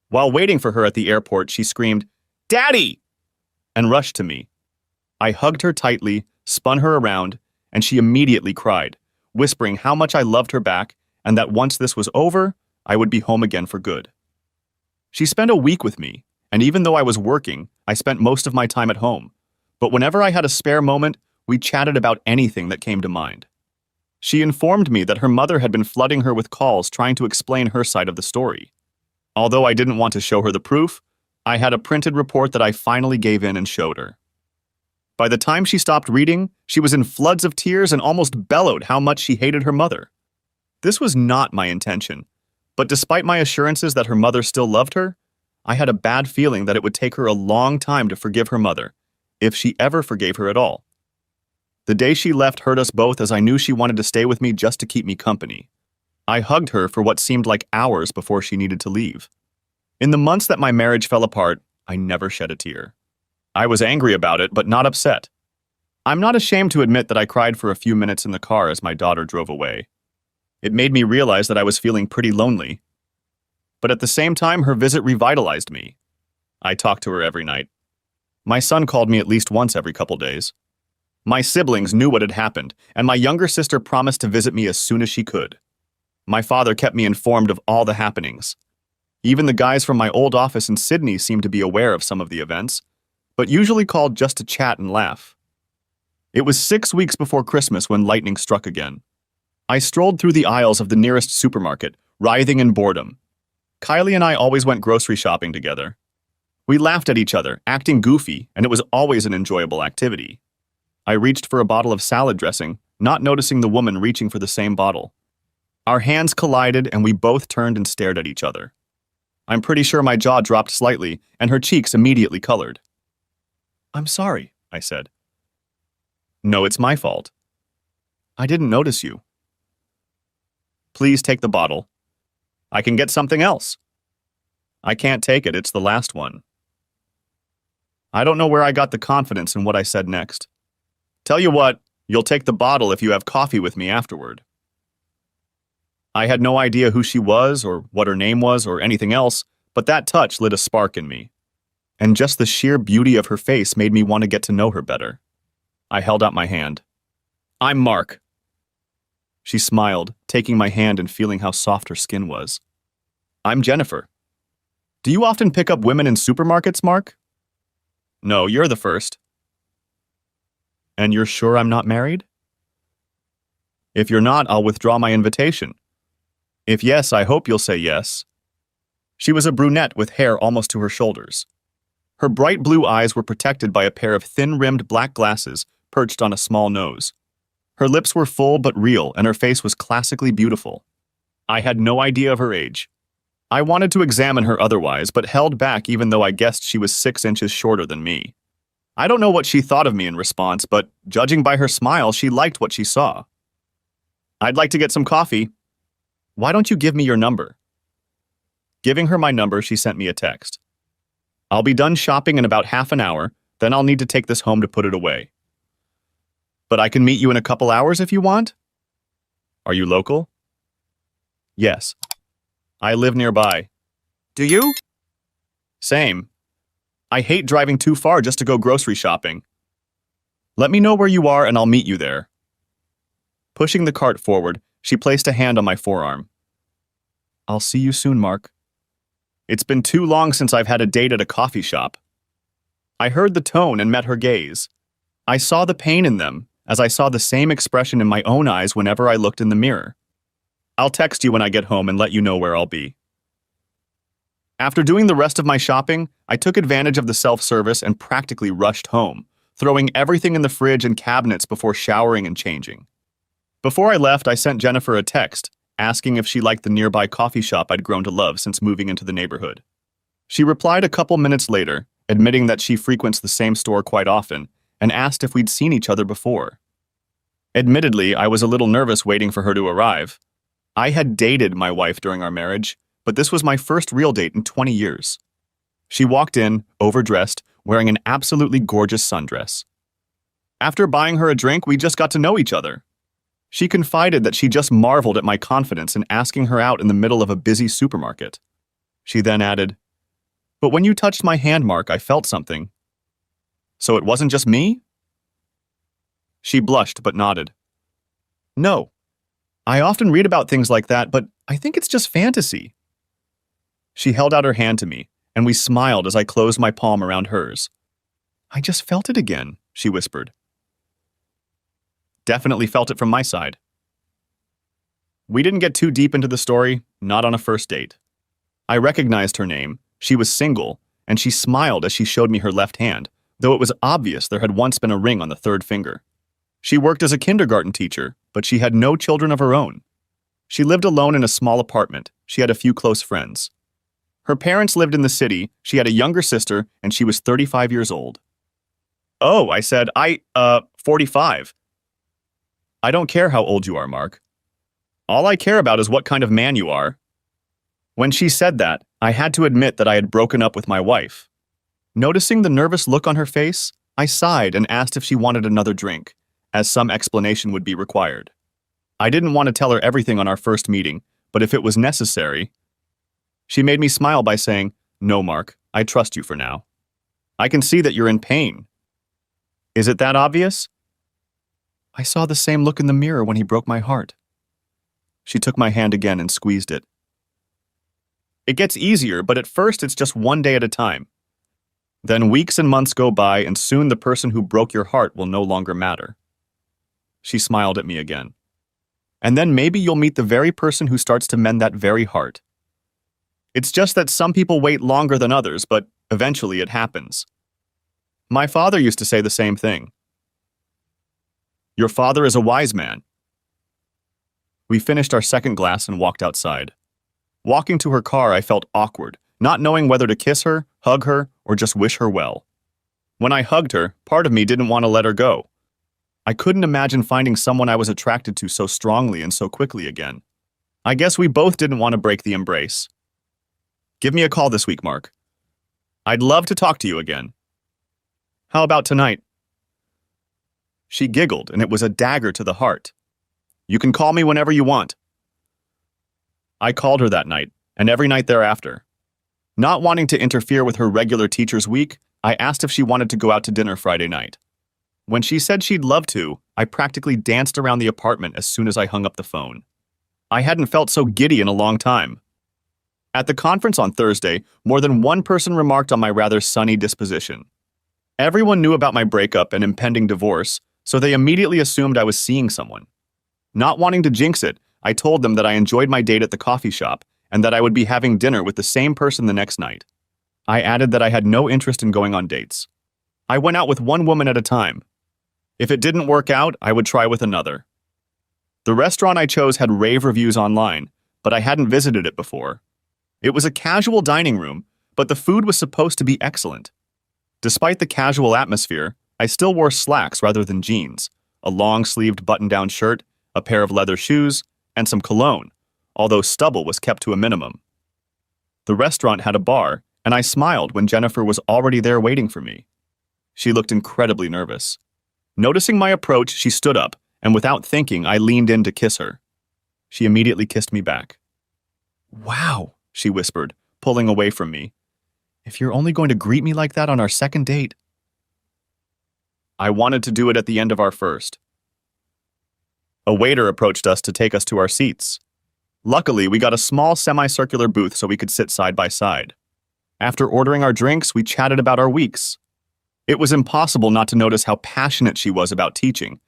While waiting for her at the airport, she screamed, "Daddy!" and rushed to me. I hugged her tightly, spun her around, and she immediately cried, whispering how much I loved her back and that once this was over, I would be home again for good. She spent a week with me, and even though I was working, I spent most of my time at home. But whenever I had a spare moment, we chatted about anything that came to mind. She informed me that her mother had been flooding her with calls trying to explain her side of the story. Although I didn't want to show her the proof, I had a printed report that I finally gave in and showed her. By the time she stopped reading, she was in floods of tears and almost bellowed how much she hated her mother. This was not my intention, but despite my assurances that her mother still loved her, I had a bad feeling that it would take her a long time to forgive her mother, if she ever forgave her at all. The day she left hurt us both as I knew she wanted to stay with me just to keep me company. I hugged her for what seemed like hours before she needed to leave. In the months that my marriage fell apart, I never shed a tear. I was angry about it, but not upset. I'm not ashamed to admit that I cried for a few minutes in the car as my daughter drove away. It made me realize that I was feeling pretty lonely. But at the same time, her visit revitalized me. I talked to her every night. My son called me at least once every couple days. My siblings knew what had happened, and my younger sister promised to visit me as soon as she could. My father kept me informed of all the happenings. Even the guys from my old office in Sydney seemed to be aware of some of the events, but usually called just to chat and laugh. It was 6 weeks before Christmas when lightning struck again. I strolled through the aisles of the nearest supermarket, writhing in boredom. Kylie and I always went grocery shopping together. We laughed at each other, acting goofy, and it was always an enjoyable activity. I reached for a bottle of salad dressing, not noticing the woman reaching for the same bottle. Our hands collided and we both turned and stared at each other. I'm pretty sure my jaw dropped slightly and her cheeks immediately colored. "I'm sorry," I said. "No, it's my fault. I didn't notice you." "Please take the bottle. I can get something else." "I can't take it, it's the last one." I don't know where I got the confidence in what I said next. "Tell you what, you'll take the bottle if you have coffee with me afterward." I had no idea who she was or what her name was or anything else, but that touch lit a spark in me. And just the sheer beauty of her face made me want to get to know her better. I held out my hand. "I'm Mark." She smiled, taking my hand and feeling how soft her skin was. "I'm Jennifer." "Do you often pick up women in supermarkets, Mark?" "No, you're the first." "And you're sure I'm not married?" "If you're not, I'll withdraw my invitation." "If yes, I hope you'll say yes." She was a brunette with hair almost to her shoulders. Her bright blue eyes were protected by a pair of thin-rimmed black glasses perched on a small nose. Her lips were full but real, and her face was classically beautiful. I had no idea of her age. I wanted to examine her otherwise, but held back even though I guessed she was 6 inches shorter than me. I don't know what she thought of me in response, but judging by her smile, she liked what she saw. "I'd like to get some coffee." "Why don't you give me your number?" Giving her my number, she sent me a text. "I'll be done shopping in about half an hour, then I'll need to take this home to put it away. But I can meet you in a couple hours if you want?" "Are you local?" "Yes. I live nearby." "Do you?" "Same. I hate driving too far just to go grocery shopping." "Let me know where you are and I'll meet you there." Pushing the cart forward, she placed a hand on my forearm. "I'll see you soon, Mark." It's been too long since I've had a date at a coffee shop. I heard the tone and met her gaze. I saw the pain in them, as I saw the same expression in my own eyes whenever I looked in the mirror. "I'll text you when I get home and let you know where I'll be." After doing the rest of my shopping, I took advantage of the self-service and practically rushed home, throwing everything in the fridge and cabinets before showering and changing. Before I left, I sent Jennifer a text, asking if she liked the nearby coffee shop I'd grown to love since moving into the neighborhood. She replied a couple minutes later, admitting that she frequents the same store quite often, and asked if we'd seen each other before. Admittedly, I was a little nervous waiting for her to arrive. I had dated my wife during our marriage, but this was my first real date in 20 years. She walked in, overdressed, wearing an absolutely gorgeous sundress. After buying her a drink, we just got to know each other. She confided that she just marveled at my confidence in asking her out in the middle of a busy supermarket. She then added, "But when you touched my hand, Mark, I felt something. So it wasn't just me?" She blushed but nodded. "No. I often read about things like that, but I think it's just fantasy." She held out her hand to me, and we smiled as I closed my palm around hers. "I just felt it again," she whispered. Definitely felt it from my side. We didn't get too deep into the story, not on a first date. I recognized her name, she was single, and she smiled as she showed me her left hand, though it was obvious there had once been a ring on the third finger. She worked as a kindergarten teacher, but she had no children of her own. She lived alone in a small apartment. She had a few close friends. Her parents lived in the city, she had a younger sister, and she was 35 years old. "Oh," I said, 45. "I don't care how old you are, Mark. All I care about is what kind of man you are." When she said that, I had to admit that I had broken up with my wife. Noticing the nervous look on her face, I sighed and asked if she wanted another drink, as some explanation would be required. I didn't want to tell her everything on our first meeting, but if it was necessary. She made me smile by saying, "No, Mark, I trust you for now. I can see that you're in pain. Is it that obvious?" "I saw the same look in the mirror when he broke my heart." She took my hand again and squeezed it. "It gets easier, but at first it's just one day at a time. Then weeks and months go by, and soon the person who broke your heart will no longer matter." She smiled at me again. "And then maybe you'll meet the very person who starts to mend that very heart. It's just that some people wait longer than others, but eventually it happens. My father used to say the same thing." "Your father is a wise man." We finished our second glass and walked outside. Walking to her car, I felt awkward, not knowing whether to kiss her, hug her, or just wish her well. When I hugged her, part of me didn't want to let her go. I couldn't imagine finding someone I was attracted to so strongly and so quickly again. I guess we both didn't want to break the embrace. "Give me a call this week, Mark. I'd love to talk to you again. How about tonight?" She giggled, and it was a dagger to the heart. "You can call me whenever you want." I called her that night, and every night thereafter. Not wanting to interfere with her regular teacher's week, I asked if she wanted to go out to dinner Friday night. When she said she'd love to, I practically danced around the apartment as soon as I hung up the phone. I hadn't felt so giddy in a long time. At the conference on Thursday, more than one person remarked on my rather sunny disposition. Everyone knew about my breakup and impending divorce, so they immediately assumed I was seeing someone. Not wanting to jinx it, I told them that I enjoyed my date at the coffee shop and that I would be having dinner with the same person the next night. I added that I had no interest in going on dates. I went out with one woman at a time. If it didn't work out, I would try with another. The restaurant I chose had rave reviews online, but I hadn't visited it before. It was a casual dining room, but the food was supposed to be excellent. Despite the casual atmosphere, I still wore slacks rather than jeans, a long-sleeved button-down shirt, a pair of leather shoes, and some cologne, although stubble was kept to a minimum. The restaurant had a bar, and I smiled when Jennifer was already there waiting for me. She looked incredibly nervous. Noticing my approach, she stood up, and without thinking, I leaned in to kiss her. She immediately kissed me back. "Wow," she whispered, pulling away from me. "If you're only going to greet me like that on our second date." I wanted to do it at the end of our first. A waiter approached us to take us to our seats. Luckily, we got a small semicircular booth so we could sit side by side. After ordering our drinks, we chatted about our weeks. It was impossible not to notice how passionate she was about teaching,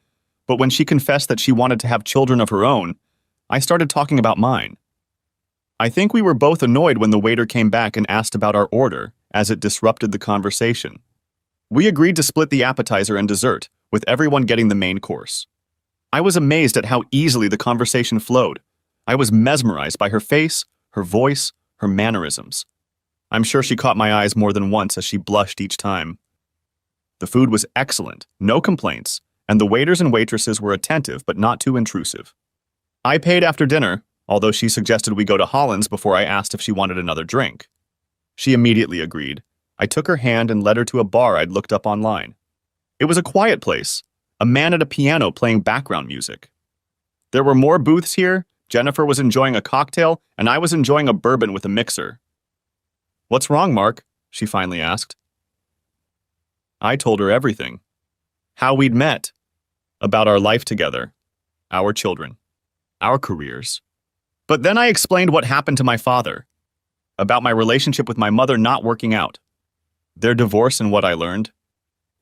but when she confessed that she wanted to have children of her own, I started talking about mine. I think we were both annoyed when the waiter came back and asked about our order, as it disrupted the conversation. We agreed to split the appetizer and dessert, with everyone getting the main course. I was amazed at how easily the conversation flowed. I was mesmerized by her face, her voice, her mannerisms. I'm sure she caught my eyes more than once as she blushed each time. The food was excellent, no complaints, and the waiters and waitresses were attentive but not too intrusive. I paid after dinner, although she suggested we go to Holland's before I asked if she wanted another drink. She immediately agreed. I took her hand and led her to a bar I'd looked up online. It was a quiet place, a man at a piano playing background music. There were more booths here. Jennifer was enjoying a cocktail, and I was enjoying a bourbon with a mixer. "What's wrong, Mark?" she finally asked. I told her everything. How we'd met, about our life together, our children, our careers. But then I explained what happened to my father, about my relationship with my mother not working out, their divorce and what I learned.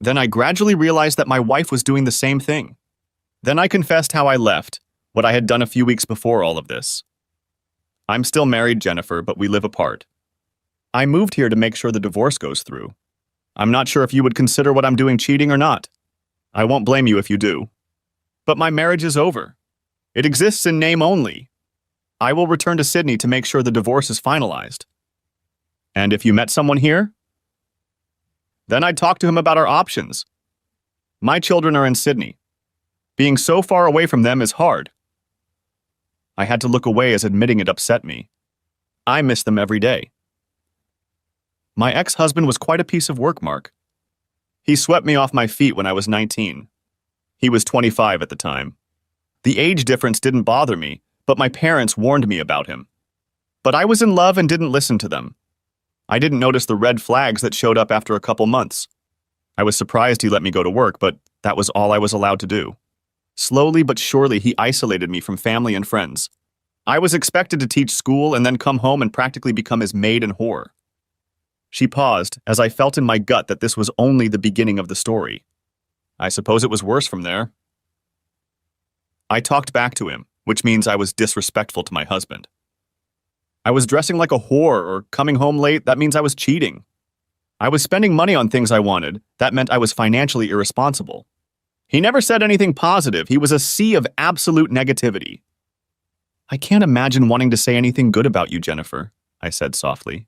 Then I gradually realized that my wife was doing the same thing. Then I confessed how I left, what I had done a few weeks before all of this. I'm still married, Jennifer, but we live apart. I moved here to make sure the divorce goes through. I'm not sure if you would consider what I'm doing cheating or not. I won't blame you if you do. But my marriage is over. It exists in name only. I will return to Sydney to make sure the divorce is finalized. And if you met someone here? Then I'd talk to him about our options. My children are in Sydney. Being so far away from them is hard. I had to look away as admitting it upset me. I miss them every day. My ex-husband was quite a piece of work, Mark. He swept me off my feet when I was 19. He was 25 at the time. The age difference didn't bother me, but my parents warned me about him. But I was in love and didn't listen to them. I didn't notice the red flags that showed up after a couple months. I was surprised he let me go to work, but that was all I was allowed to do. Slowly but surely, he isolated me from family and friends. I was expected to teach school and then come home and practically become his maid and whore. She paused, as I felt in my gut that this was only the beginning of the story. I suppose it was worse from there. I talked back to him, which means I was disrespectful to my husband. I was dressing like a whore or coming home late, that means I was cheating. I was spending money on things I wanted, that meant I was financially irresponsible. He never said anything positive, he was a sea of absolute negativity. I can't imagine wanting to say anything good about you, Jennifer, I said softly.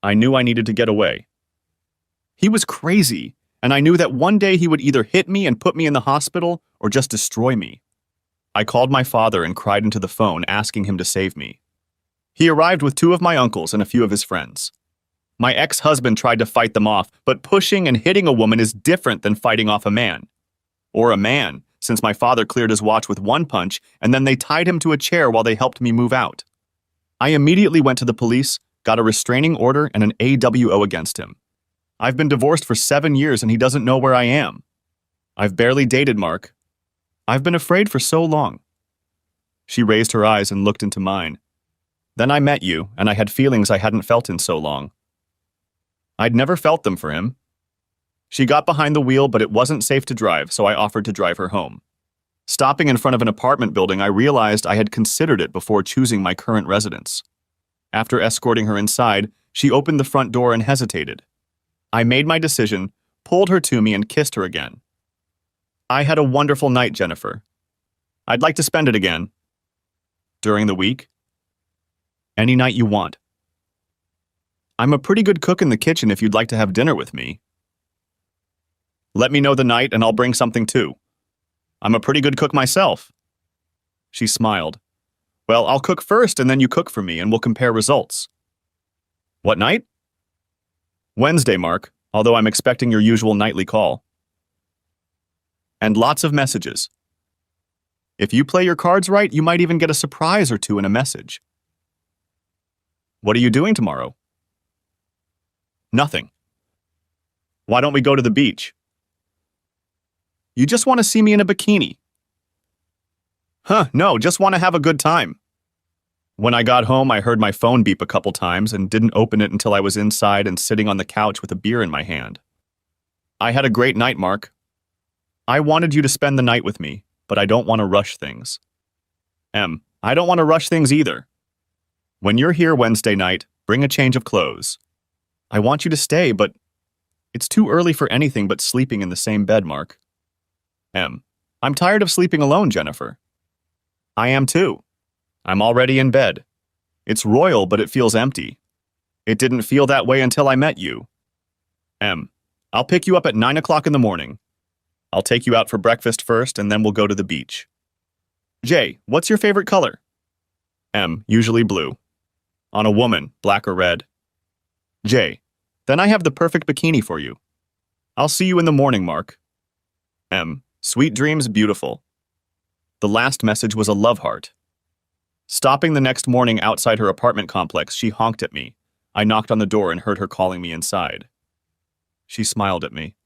I knew I needed to get away. He was crazy, and I knew that one day he would either hit me and put me in the hospital or just destroy me. I called my father and cried into the phone, asking him to save me. He arrived with 2 of my uncles and a few of his friends. My ex-husband tried to fight them off, but pushing and hitting a woman is different than fighting off a man. Or a man, since my father cleared his watch with 1 punch, and then they tied him to a chair while they helped me move out. I immediately went to the police, got a restraining order and an AWO against him. I've been divorced for 7 years and he doesn't know where I am. I've barely dated Mark. I've been afraid for so long. She raised her eyes and looked into mine. Then I met you, and I had feelings I hadn't felt in so long. I'd never felt them for him. She got behind the wheel, but it wasn't safe to drive, so I offered to drive her home. Stopping in front of an apartment building, I realized I had considered it before choosing my current residence. After escorting her inside, she opened the front door and hesitated. I made my decision, pulled her to me, and kissed her again. I had a wonderful night, Jennifer. I'd like to spend it again. During the week? Any night you want. I'm a pretty good cook in the kitchen if you'd like to have dinner with me. Let me know the night and I'll bring something too. I'm a pretty good cook myself. She smiled. Well, I'll cook first and then you cook for me and we'll compare results. What night? Wednesday, Mark, although I'm expecting your usual nightly call. And lots of messages. If you play your cards right, you might even get a surprise or 2 in a message. What are you doing tomorrow? Nothing. Why don't we go to the beach? You just want to see me in a bikini. No, just want to have a good time. When I got home, I heard my phone beep a couple times and didn't open it until I was inside and sitting on the couch with a beer in my hand. I had a great night, Mark. I wanted you to spend the night with me, but I don't want to rush things. I don't want to rush things either. When you're here Wednesday night, bring a change of clothes. I want you to stay, but it's too early for anything but sleeping in the same bed, Mark. I'm tired of sleeping alone, Jennifer. I am too. I'm already in bed. It's royal, but it feels empty. It didn't feel that way until I met you. M. I'll pick you up at 9 o'clock in the morning. I'll take you out for breakfast first, and then we'll go to the beach. J. What's your favorite color? M. Usually blue. On a woman, black or red. J. Then I have the perfect bikini for you. I'll see you in the morning, Mark. M. Sweet dreams, beautiful. The last message was a love heart. Stopping the next morning outside her apartment complex, she honked at me. I knocked on the door and heard her calling me inside. She smiled at me.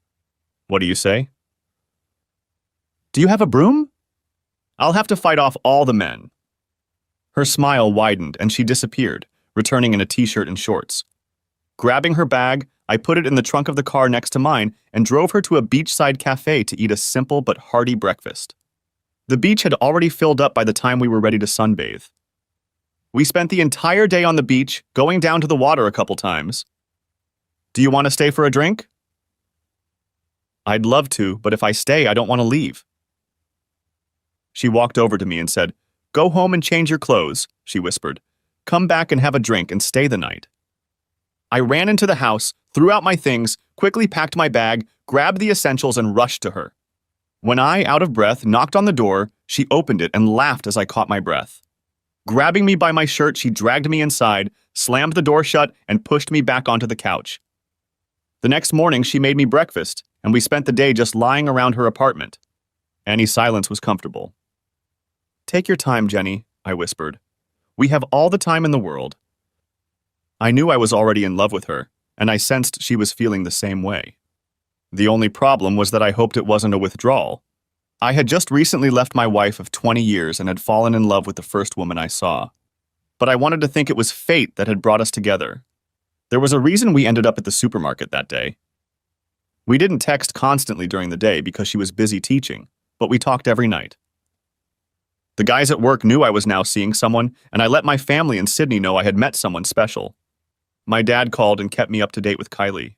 What do you say? Do you have a broom? I'll have to fight off all the men. Her smile widened and she disappeared, returning in a t-shirt and shorts. Grabbing her bag, I put it in the trunk of the car next to mine and drove her to a beachside cafe to eat a simple but hearty breakfast. The beach had already filled up by the time we were ready to sunbathe. We spent the entire day on the beach, going down to the water a couple times. Do you want to stay for a drink? I'd love to, but if I stay, I don't want to leave. She walked over to me and said, Go home and change your clothes, she whispered. Come back and have a drink and stay the night. I ran into the house, threw out my things, quickly packed my bag, grabbed the essentials, and rushed to her. When I, out of breath, knocked on the door, she opened it and laughed as I caught my breath. Grabbing me by my shirt, she dragged me inside, slammed the door shut, and pushed me back onto the couch. The next morning, she made me breakfast, and we spent the day just lying around her apartment. Annie's silence was comfortable. Take your time, Jenny, I whispered. We have all the time in the world. I knew I was already in love with her, and I sensed she was feeling the same way. The only problem was that I hoped it wasn't a withdrawal. I had just recently left my wife of 20 years and had fallen in love with the first woman I saw. But I wanted to think it was fate that had brought us together. There was a reason we ended up at the supermarket that day. We didn't text constantly during the day because she was busy teaching, but we talked every night. The guys at work knew I was now seeing someone, and I let my family in Sydney know I had met someone special. My dad called and kept me up to date with Kylie.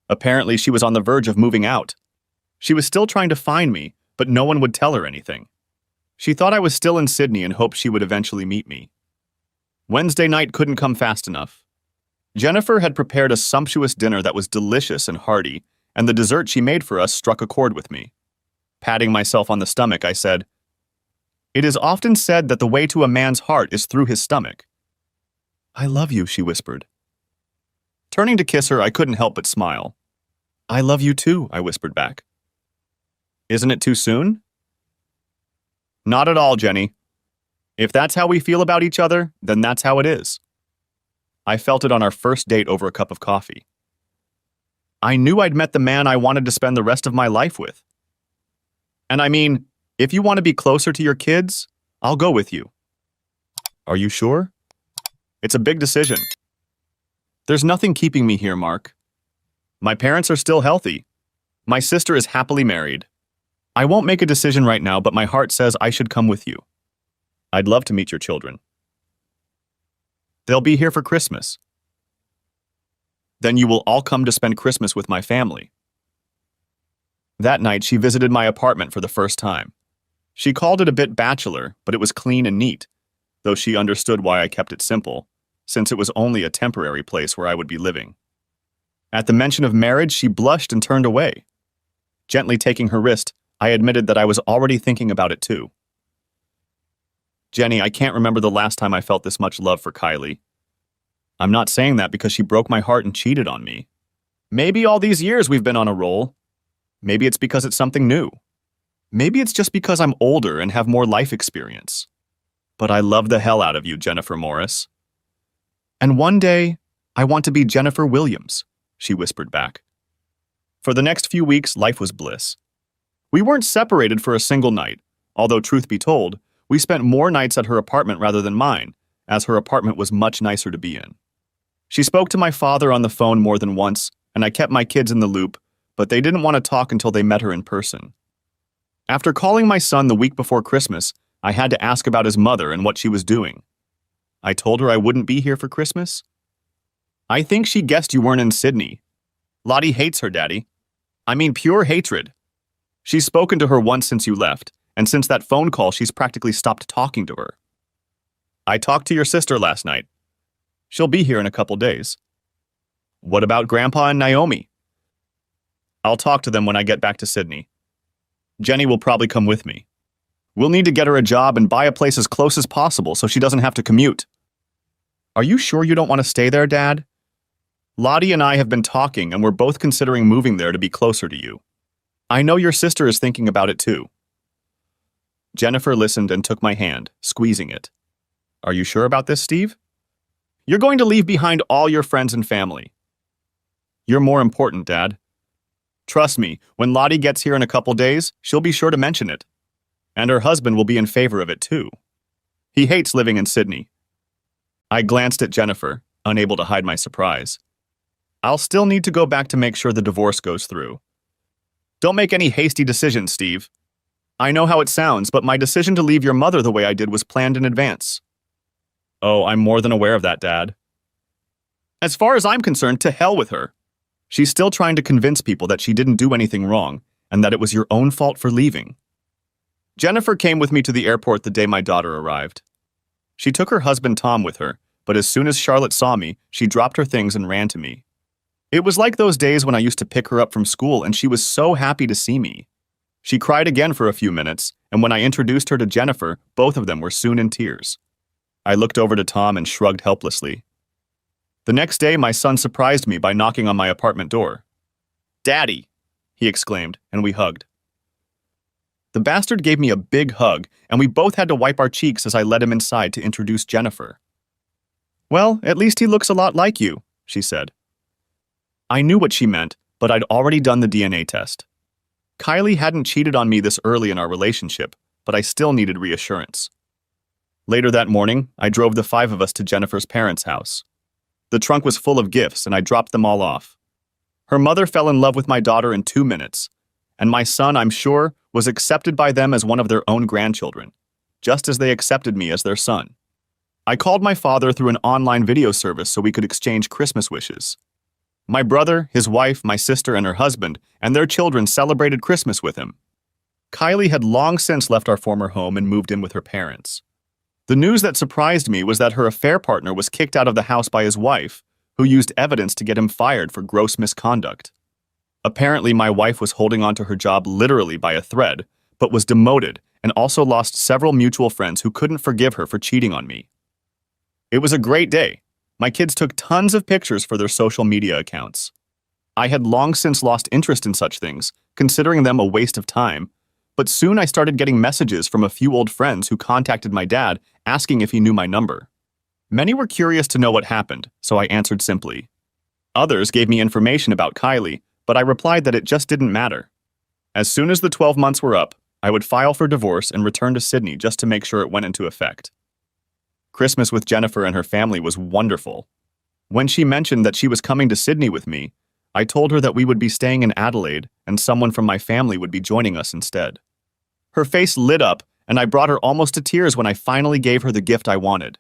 Apparently, she was on the verge of moving out. She was still trying to find me, but no one would tell her anything. She thought I was still in Sydney and hoped she would eventually meet me. Wednesday night couldn't come fast enough. Jennifer had prepared a sumptuous dinner that was delicious and hearty, and the dessert she made for us struck a chord with me. Patting myself on the stomach, I said, It is often said that the way to a man's heart is through his stomach. I love you, she whispered. Turning to kiss her, I couldn't help but smile. I love you too, I whispered back. Isn't it too soon? Not at all, Jenny. If that's how we feel about each other, then that's how it is. I felt it on our first date over a cup of coffee. I knew I'd met the man I wanted to spend the rest of my life with. And I mean, if you want to be closer to your kids, I'll go with you. Are you sure? It's a big decision. There's nothing keeping me here, Mark. My parents are still healthy. My sister is happily married. I won't make a decision right now, but my heart says I should come with you. I'd love to meet your children. They'll be here for Christmas. Then you will all come to spend Christmas with my family. That night, she visited my apartment for the first time. She called it a bit bachelor, but it was clean and neat, though she understood why I kept it simple, since it was only a temporary place where I would be living. At the mention of marriage, she blushed and turned away. Gently taking her wrist, I admitted that I was already thinking about it too. Jenny, I can't remember the last time I felt this much love for Kylie. I'm not saying that because she broke my heart and cheated on me. Maybe all these years we've been on a roll. Maybe it's because it's something new. Maybe it's just because I'm older and have more life experience. But I love the hell out of you, Jennifer Morris. And one day, I want to be Jennifer Williams, she whispered back. For the next few weeks, life was bliss. We weren't separated for a single night, although truth be told, we spent more nights at her apartment rather than mine, as her apartment was much nicer to be in. She spoke to my father on the phone more than once, and I kept my kids in the loop, but they didn't want to talk until they met her in person. After calling my son the week before Christmas, I had to ask about his mother and what she was doing. I told her I wouldn't be here for Christmas. I think she guessed you weren't in Sydney. Lottie hates her, Daddy. I mean pure hatred. She's spoken to her once since you left, and since that phone call, she's practically stopped talking to her. I talked to your sister last night. She'll be here in a couple days. What about Grandpa and Naomi? I'll talk to them when I get back to Sydney. Jenny will probably come with me. We'll need to get her a job and buy a place as close as possible so she doesn't have to commute. Are you sure you don't want to stay there, Dad? Lottie and I have been talking and we're both considering moving there to be closer to you. I know your sister is thinking about it too. Jennifer listened and took my hand, squeezing it. Are you sure about this, Steve? You're going to leave behind all your friends and family. You're more important, Dad. Trust me, when Lottie gets here in a couple days, she'll be sure to mention it. And her husband will be in favor of it too. He hates living in Sydney. I glanced at Jennifer, unable to hide my surprise. I'll still need to go back to make sure the divorce goes through. Don't make any hasty decisions, Steve. I know how it sounds, but my decision to leave your mother the way I did was planned in advance. Oh, I'm more than aware of that, Dad. As far as I'm concerned, to hell with her. She's still trying to convince people that she didn't do anything wrong and that it was your own fault for leaving. Jennifer came with me to the airport the day my daughter arrived. She took her husband Tom with her, but as soon as Charlotte saw me, she dropped her things and ran to me. It was like those days when I used to pick her up from school and she was so happy to see me. She cried again for a few minutes, and when I introduced her to Jennifer, both of them were soon in tears. I looked over to Tom and shrugged helplessly. The next day, my son surprised me by knocking on my apartment door. "Daddy!" he exclaimed, and we hugged. The bastard gave me a big hug, and we both had to wipe our cheeks as I led him inside to introduce Jennifer. "Well, at least he looks a lot like you," she said. I knew what she meant, but I'd already done the DNA test. Kylie hadn't cheated on me this early in our relationship, but I still needed reassurance. Later that morning, I drove the 5 of us to Jennifer's parents' house. The trunk was full of gifts, and I dropped them all off. Her mother fell in love with my daughter in 2 minutes, and my son, I'm sure, was accepted by them as one of their own grandchildren, just as they accepted me as their son. I called my father through an online video service so we could exchange Christmas wishes. My brother, his wife, my sister, and her husband, and their children celebrated Christmas with him. Kylie had long since left our former home and moved in with her parents. The news that surprised me was that her affair partner was kicked out of the house by his wife, who used evidence to get him fired for gross misconduct. Apparently, my wife was holding on to her job literally by a thread, but was demoted and also lost several mutual friends who couldn't forgive her for cheating on me. It was a great day. My kids took tons of pictures for their social media accounts. I had long since lost interest in such things, considering them a waste of time, but soon I started getting messages from a few old friends who contacted my dad asking if he knew my number. Many were curious to know what happened, so I answered simply. Others gave me information about Kylie, but I replied that it just didn't matter. As soon as the 12 months were up, I would file for divorce and return to Sydney just to make sure it went into effect. Christmas with Jennifer and her family was wonderful. When she mentioned that she was coming to Sydney with me, I told her that we would be staying in Adelaide and someone from my family would be joining us instead. Her face lit up, and I brought her almost to tears when I finally gave her the gift I wanted.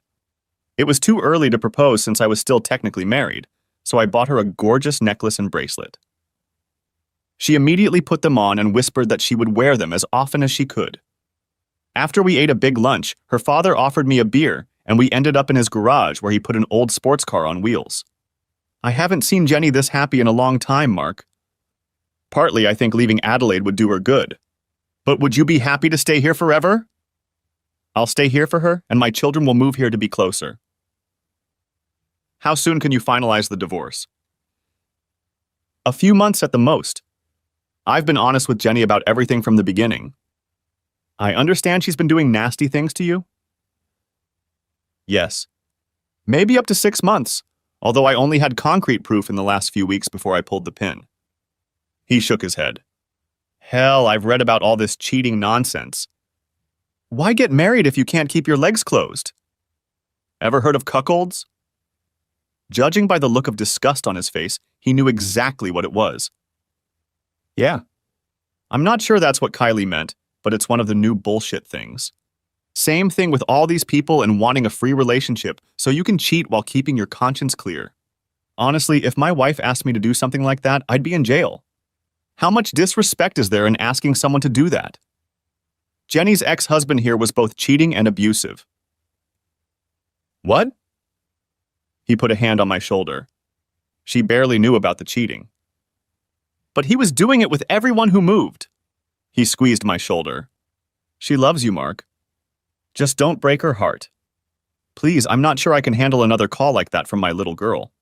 It was too early to propose since I was still technically married, so I bought her a gorgeous necklace and bracelet. She immediately put them on and whispered that she would wear them as often as she could. After we ate a big lunch, her father offered me a beer, and we ended up in his garage where he put an old sports car on wheels. I haven't seen Jenny this happy in a long time, Mark. Partly, I think leaving Adelaide would do her good. But would you be happy to stay here forever? I'll stay here for her, and my children will move here to be closer. How soon can you finalize the divorce? A few months at the most. I've been honest with Jenny about everything from the beginning. I understand she's been doing nasty things to you? Yes. Maybe up to 6 months, although I only had concrete proof in the last few weeks before I pulled the pin. He shook his head. Hell, I've read about all this cheating nonsense. Why get married if you can't keep your legs closed? Ever heard of cuckolds? Judging by the look of disgust on his face, he knew exactly what it was. Yeah. I'm not sure that's what Kylie meant, but it's one of the new bullshit things. Same thing with all these people and wanting a free relationship so you can cheat while keeping your conscience clear. Honestly, if my wife asked me to do something like that, I'd be in jail. How much disrespect is there in asking someone to do that? Jenny's ex-husband here was both cheating and abusive. What? He put a hand on my shoulder. She barely knew about the cheating. But he was doing it with everyone who moved. He squeezed my shoulder. She loves you, Mark. Just don't break her heart. Please, I'm not sure I can handle another call like that from my little girl.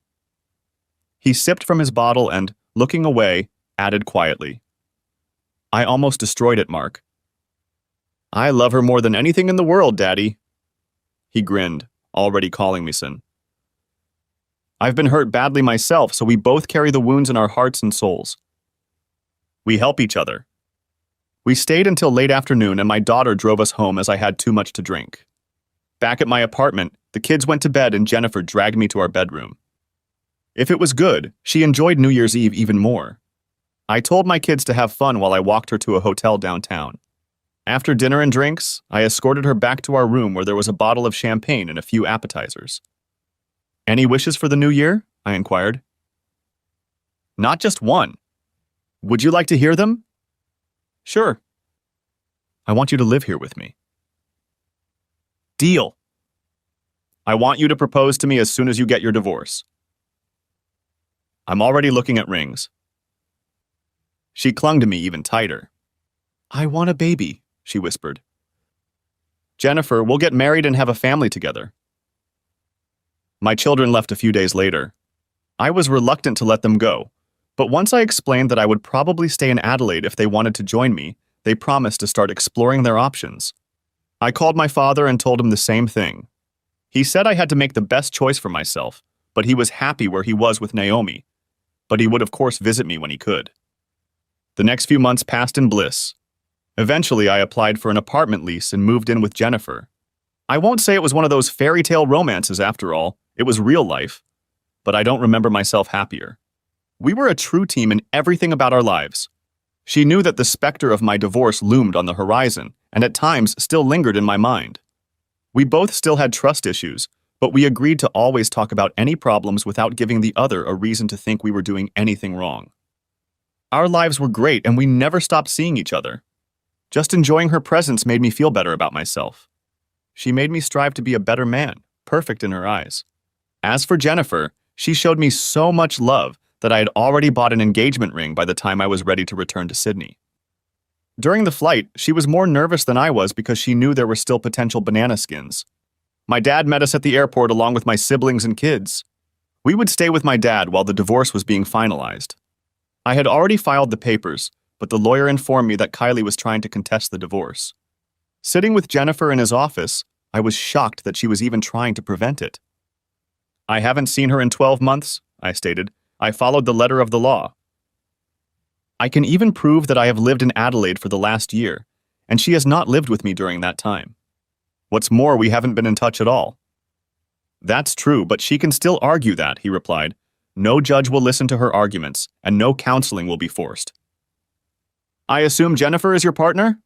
He sipped from his bottle and, looking away, added quietly, I almost destroyed it, Mark. I love her more than anything in the world, Daddy. He grinned, already calling me son. I've been hurt badly myself, so we both carry the wounds in our hearts and souls. We help each other. We stayed until late afternoon and my daughter drove us home as I had too much to drink. Back at my apartment, the kids went to bed and Jennifer dragged me to our bedroom. If it was good, she enjoyed New Year's Eve even more. I told my kids to have fun while I walked her to a hotel downtown. After dinner and drinks, I escorted her back to our room where there was a bottle of champagne and a few appetizers. Any wishes for the new year? I inquired. Not just one. Would you like to hear them? Sure. I want you to live here with me. Deal. I want you to propose to me as soon as you get your divorce. I'm already looking at rings. She clung to me even tighter. I want a baby, she whispered. Jennifer, we'll get married and have a family together. My children left a few days later. I was reluctant to let them go, but once I explained that I would probably stay in Adelaide if they wanted to join me, they promised to start exploring their options. I called my father and told him the same thing. He said I had to make the best choice for myself, but he was happy where he was with Naomi. But he would of course visit me when he could. The next few months passed in bliss. Eventually, I applied for an apartment lease and moved in with Jennifer. I won't say it was one of those fairy tale romances after all, it was real life. But I don't remember myself happier. We were a true team in everything about our lives. She knew that the specter of my divorce loomed on the horizon, and at times still lingered in my mind. We both still had trust issues, but we agreed to always talk about any problems without giving the other a reason to think we were doing anything wrong. Our lives were great and we never stopped seeing each other. Just enjoying her presence made me feel better about myself. She made me strive to be a better man, perfect in her eyes. As for Jennifer, she showed me so much love that I had already bought an engagement ring by the time I was ready to return to Sydney. During the flight, she was more nervous than I was because she knew there were still potential banana skins. My dad met us at the airport along with my siblings and kids. We would stay with my dad while the divorce was being finalized. I had already filed the papers, but the lawyer informed me that Kylie was trying to contest the divorce. Sitting with Jennifer in his office, I was shocked that she was even trying to prevent it. I haven't seen her in 12 months, I stated. I followed the letter of the law. I can even prove that I have lived in Adelaide for the last year, and she has not lived with me during that time. What's more, we haven't been in touch at all. That's true, but she can still argue that, he replied. No judge will listen to her arguments, and no counseling will be forced. I assume Jennifer is your partner?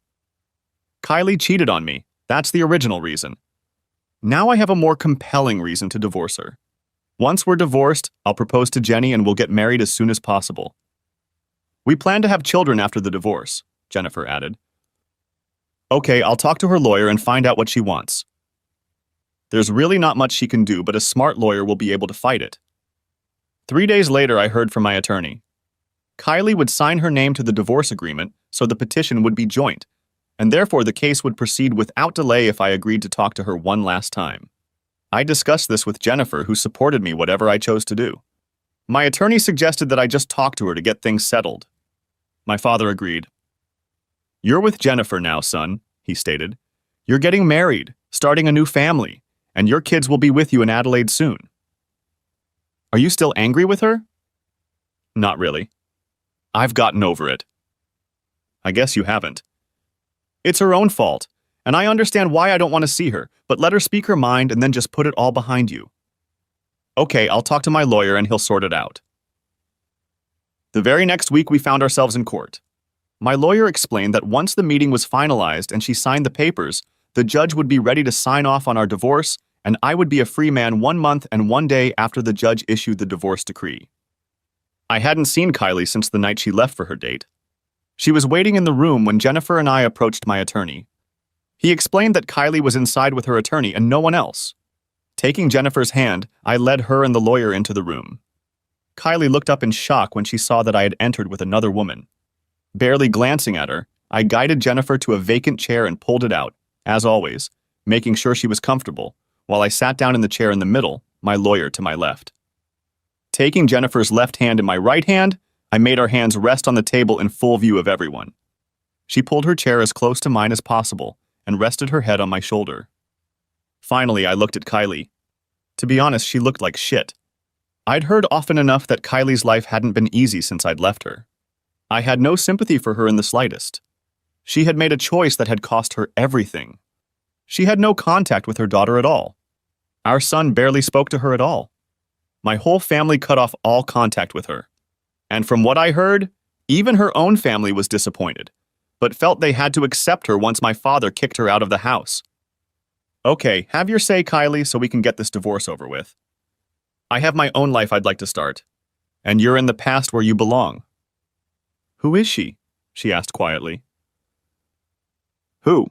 Kylie cheated on me. That's the original reason. Now I have a more compelling reason to divorce her. Once we're divorced, I'll propose to Jenny and we'll get married as soon as possible. We plan to have children after the divorce, Jennifer added. Okay, I'll talk to her lawyer and find out what she wants. There's really not much she can do, but a smart lawyer will be able to fight it. 3 days later, I heard from my attorney. Kylie would sign her name to the divorce agreement, so the petition would be joint, and therefore the case would proceed without delay if I agreed to talk to her one last time. I discussed this with Jennifer, who supported me whatever I chose to do. My attorney suggested that I just talk to her to get things settled. My father agreed. You're with Jennifer now, son, he stated. You're getting married, starting a new family, and your kids will be with you in Adelaide soon. Are you still angry with her? Not really. I've gotten over it. I guess you haven't. It's her own fault, and I understand why I don't want to see her, but let her speak her mind and then just put it all behind you. Okay, I'll talk to my lawyer and he'll sort it out. The very next week we found ourselves in court. My lawyer explained that once the meeting was finalized and she signed the papers, the judge would be ready to sign off on our divorce and I would be a free man 1 month and 1 day after the judge issued the divorce decree. I hadn't seen Kylie since the night she left for her date. She was waiting in the room when Jennifer and I approached my attorney. He explained that Kylie was inside with her attorney and no one else. Taking Jennifer's hand, I led her and the lawyer into the room. Kylie looked up in shock when she saw that I had entered with another woman. Barely glancing at her, I guided Jennifer to a vacant chair and pulled it out, as always, making sure she was comfortable, while I sat down in the chair in the middle, my lawyer to my left. Taking Jennifer's left hand in my right hand, I made our hands rest on the table in full view of everyone. She pulled her chair as close to mine as possible and rested her head on my shoulder. Finally, I looked at Kylie. To be honest, she looked like shit. I'd heard often enough that Kylie's life hadn't been easy since I'd left her. I had no sympathy for her in the slightest. She had made a choice that had cost her everything. She had no contact with her daughter at all. Our son barely spoke to her at all. My whole family cut off all contact with her. And from what I heard, even her own family was disappointed, but felt they had to accept her once my father kicked her out of the house. Okay, have your say, Kylie, so we can get this divorce over with. I have my own life I'd like to start, and you're in the past where you belong. Who is she? She asked quietly. Who?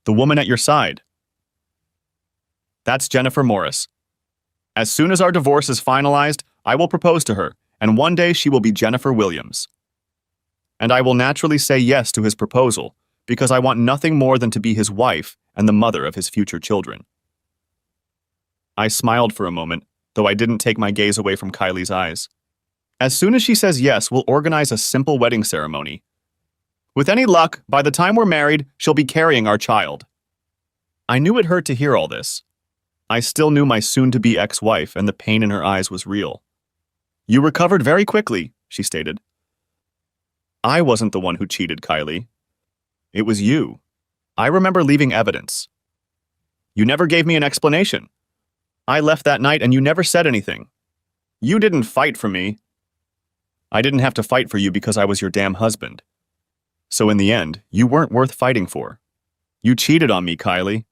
The woman at your side. That's Jennifer Morris. As soon as our divorce is finalized, I will propose to her, and one day she will be Jennifer Williams. And I will naturally say yes to his proposal, because I want nothing more than to be his wife and the mother of his future children. I smiled for a moment, though I didn't take my gaze away from Kylie's eyes. As soon as she says yes, we'll organize a simple wedding ceremony. With any luck, by the time we're married, she'll be carrying our child. I knew it hurt to hear all this. I still knew my soon-to-be ex-wife, and the pain in her eyes was real. You recovered very quickly, she stated. I wasn't the one who cheated, Kylie. It was you. I remember leaving evidence. You never gave me an explanation. I left that night and you never said anything. You didn't fight for me. I didn't have to fight for you because I was your damn husband. So in the end, you weren't worth fighting for. You cheated on me, Kylie.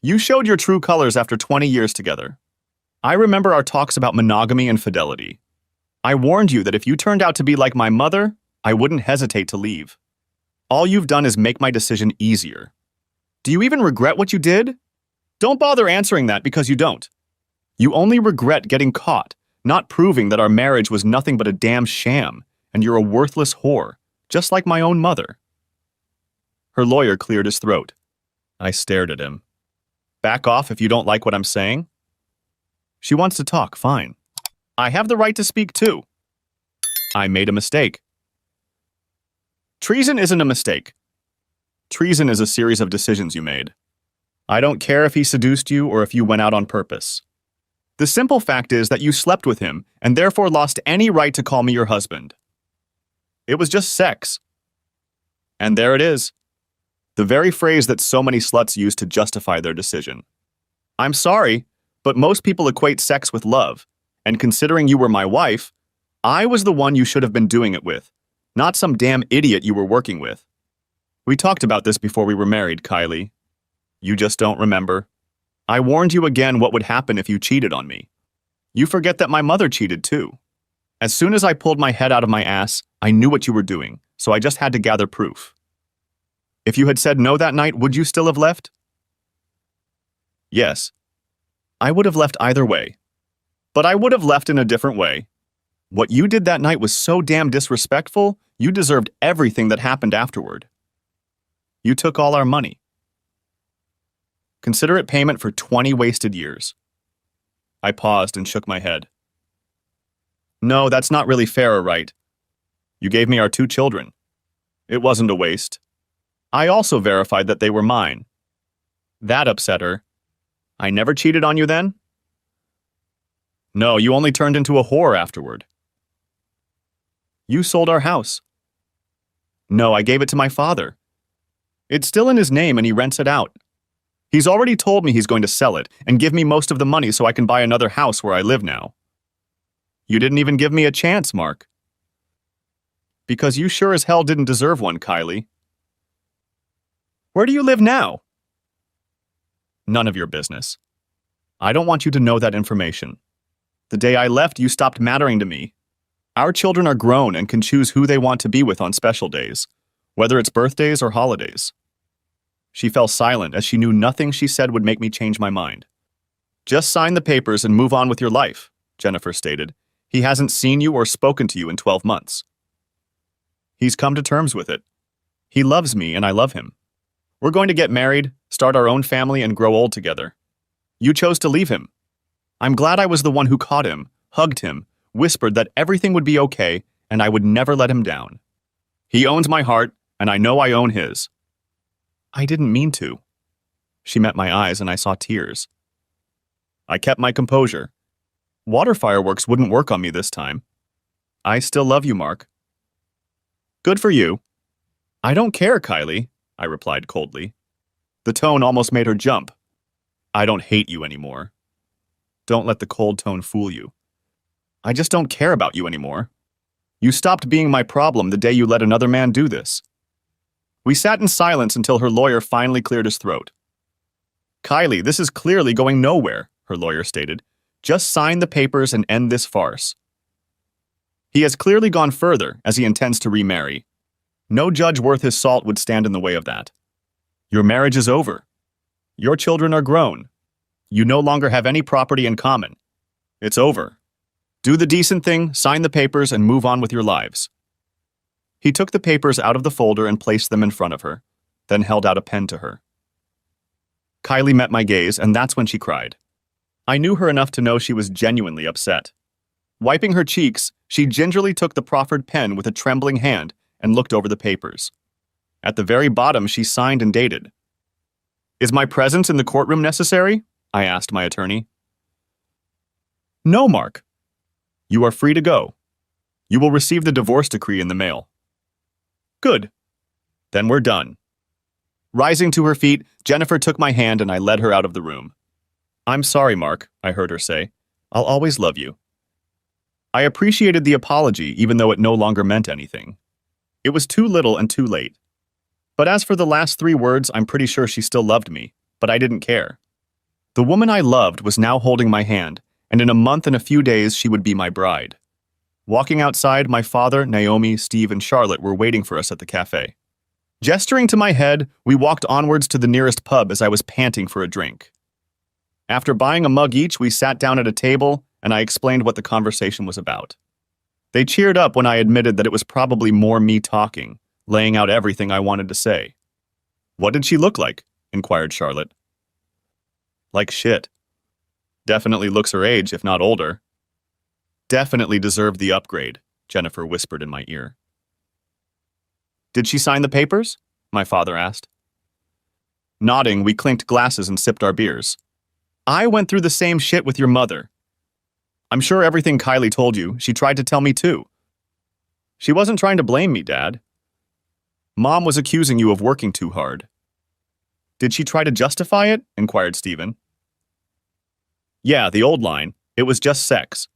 You showed your true colors after 20 years together. I remember our talks about monogamy and fidelity. I warned you that if you turned out to be like my mother, I wouldn't hesitate to leave. All you've done is make my decision easier. Do you even regret what you did? Don't bother answering that because you don't. You only regret getting caught, not proving that our marriage was nothing but a damn sham, and you're a worthless whore, just like my own mother. Her lawyer cleared his throat. I stared at him. Back off if you don't like what I'm saying. She wants to talk, fine. I have the right to speak too. I made a mistake. Treason isn't a mistake. Treason is a series of decisions you made. I don't care if he seduced you or if you went out on purpose. The simple fact is that you slept with him and therefore lost any right to call me your husband. It was just sex. And there it is. The very phrase that so many sluts use to justify their decision. I'm sorry, but most people equate sex with love, and considering you were my wife, I was the one you should have been doing it with, not some damn idiot you were working with. We talked about this before we were married, Kylie. You just don't remember. I warned you again what would happen if you cheated on me. You forget that my mother cheated too. As soon as I pulled my head out of my ass, I knew what you were doing, so I just had to gather proof. If you had said no that night, would you still have left? Yes. I would have left either way. But I would have left in a different way. What you did that night was so damn disrespectful, you deserved everything that happened afterward. You took all our money. Consider it payment for 20 wasted years. I paused and shook my head. No, that's not really fair or right. You gave me our 2 children. It wasn't a waste. I also verified that they were mine. That upset her. I never cheated on you then? No, you only turned into a whore afterward. You sold our house. No, I gave it to my father. It's still in his name and he rents it out. He's already told me he's going to sell it and give me most of the money so I can buy another house where I live now. You didn't even give me a chance, Mark. Because you sure as hell didn't deserve one, Kylie. Where do you live now? None of your business. I don't want you to know that information. The day I left, you stopped mattering to me. Our children are grown and can choose who they want to be with on special days, whether it's birthdays or holidays. She fell silent as she knew nothing she said would make me change my mind. Just sign the papers and move on with your life, Jennifer stated, He hasn't seen you or spoken to you in 12 months. He's come to terms with it. He loves me and I love him. We're going to get married, start our own family, and grow old together. You chose to leave him. I'm glad I was the one who caught him, hugged him, whispered that everything would be okay, and I would never let him down. He owns my heart, and I know I own his. I didn't mean to. She met my eyes and I saw tears. I kept my composure. Water fireworks wouldn't work on me this time. I still love you, Mark. Good for you. I don't care, Kylie, I replied coldly. The tone almost made her jump. I don't hate you anymore. Don't let the cold tone fool you. I just don't care about you anymore. You stopped being my problem the day you let another man do this. We sat in silence until her lawyer finally cleared his throat. Kylie, this is clearly going nowhere, her lawyer stated. Just sign the papers and end this farce. He has clearly gone further, as he intends to remarry. No judge worth his salt would stand in the way of that. Your marriage is over. Your children are grown. You no longer have any property in common. It's over. Do the decent thing, sign the papers, and move on with your lives. He took the papers out of the folder and placed them in front of her, then held out a pen to her. Kylie met my gaze, and that's when she cried. I knew her enough to know she was genuinely upset. Wiping her cheeks, she gingerly took the proffered pen with a trembling hand and looked over the papers. At the very bottom, she signed and dated. Is my presence in the courtroom necessary? I asked my attorney. No, Mark. You are free to go. You will receive the divorce decree in the mail. Good. Then we're done. Rising to her feet, Jennifer took my hand and I led her out of the room. I'm sorry, Mark, I heard her say. I'll always love you. I appreciated the apology, even though it no longer meant anything. It was too little and too late. But as for the last 3 words, I'm pretty sure she still loved me, but I didn't care. The woman I loved was now holding my hand, and in a month and a few days she would be my bride. Walking outside, my father, Naomi, Steve, and Charlotte were waiting for us at the cafe. Gesturing to my head, we walked onwards to the nearest pub as I was panting for a drink. After buying a mug each, we sat down at a table, and I explained what the conversation was about. They cheered up when I admitted that it was probably more me talking, laying out everything I wanted to say. What did she look like? Inquired Charlotte. Like shit. Definitely looks her age, if not older. Definitely deserved the upgrade, Jennifer whispered in my ear. Did she sign the papers? My father asked. Nodding, we clinked glasses and sipped our beers. I went through the same shit with your mother. I'm sure everything Kylie told you, she tried to tell me too. She wasn't trying to blame me, Dad. Mom was accusing you of working too hard. Did she try to justify it? Inquired Stephen. Yeah, the old line. It was just sex.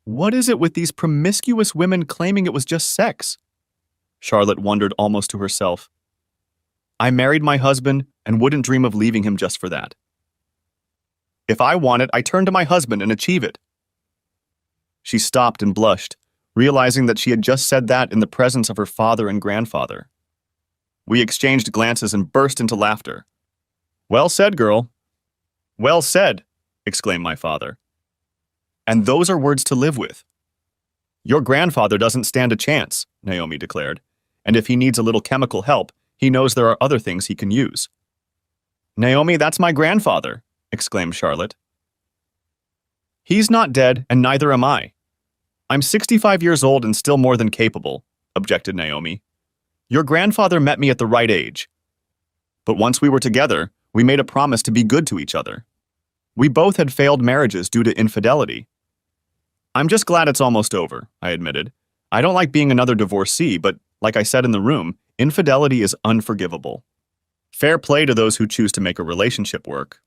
What is it with these promiscuous women claiming it was just sex? Charlotte wondered almost to herself. I married my husband and wouldn't dream of leaving him just for that. If I want it, I turn to my husband and achieve it. She stopped and blushed, realizing that she had just said that in the presence of her father and grandfather. We exchanged glances and burst into laughter. Well said, girl. Well said, exclaimed my father. And those are words to live with. Your grandfather doesn't stand a chance, Naomi declared, and if he needs a little chemical help, he knows there are other things he can use. Naomi, that's my grandfather, exclaimed Charlotte. He's not dead, and neither am I. I'm 65 years old and still more than capable, objected Naomi. Your grandfather met me at the right age. But once we were together, we made a promise to be good to each other. We both had failed marriages due to infidelity. I'm just glad it's almost over, I admitted. I don't like being another divorcee, but like I said in the room, infidelity is unforgivable. Fair play to those who choose to make a relationship work.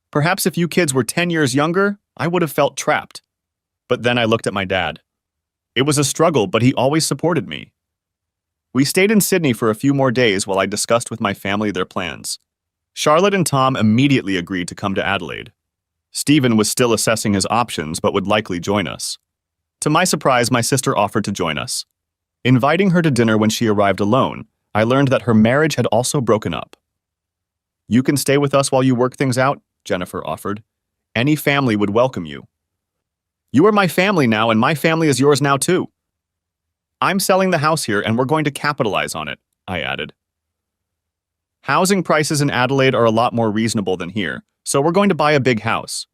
Perhaps if you kids were 10 years younger, I would have felt trapped. But then I looked at my dad. It was a struggle, but he always supported me. We stayed in Sydney for a few more days while I discussed with my family their plans. Charlotte and Tom immediately agreed to come to Adelaide. Stephen was still assessing his options but would likely join us. To my surprise, my sister offered to join us. Inviting her to dinner when she arrived alone, I learned that her marriage had also broken up. You can stay with us while you work things out, Jennifer offered. Any family would welcome you. You are my family now, and my family is yours now too. I'm selling the house here, and we're going to capitalize on it, I added. Housing prices in Adelaide are a lot more reasonable than here, so we're going to buy a big house.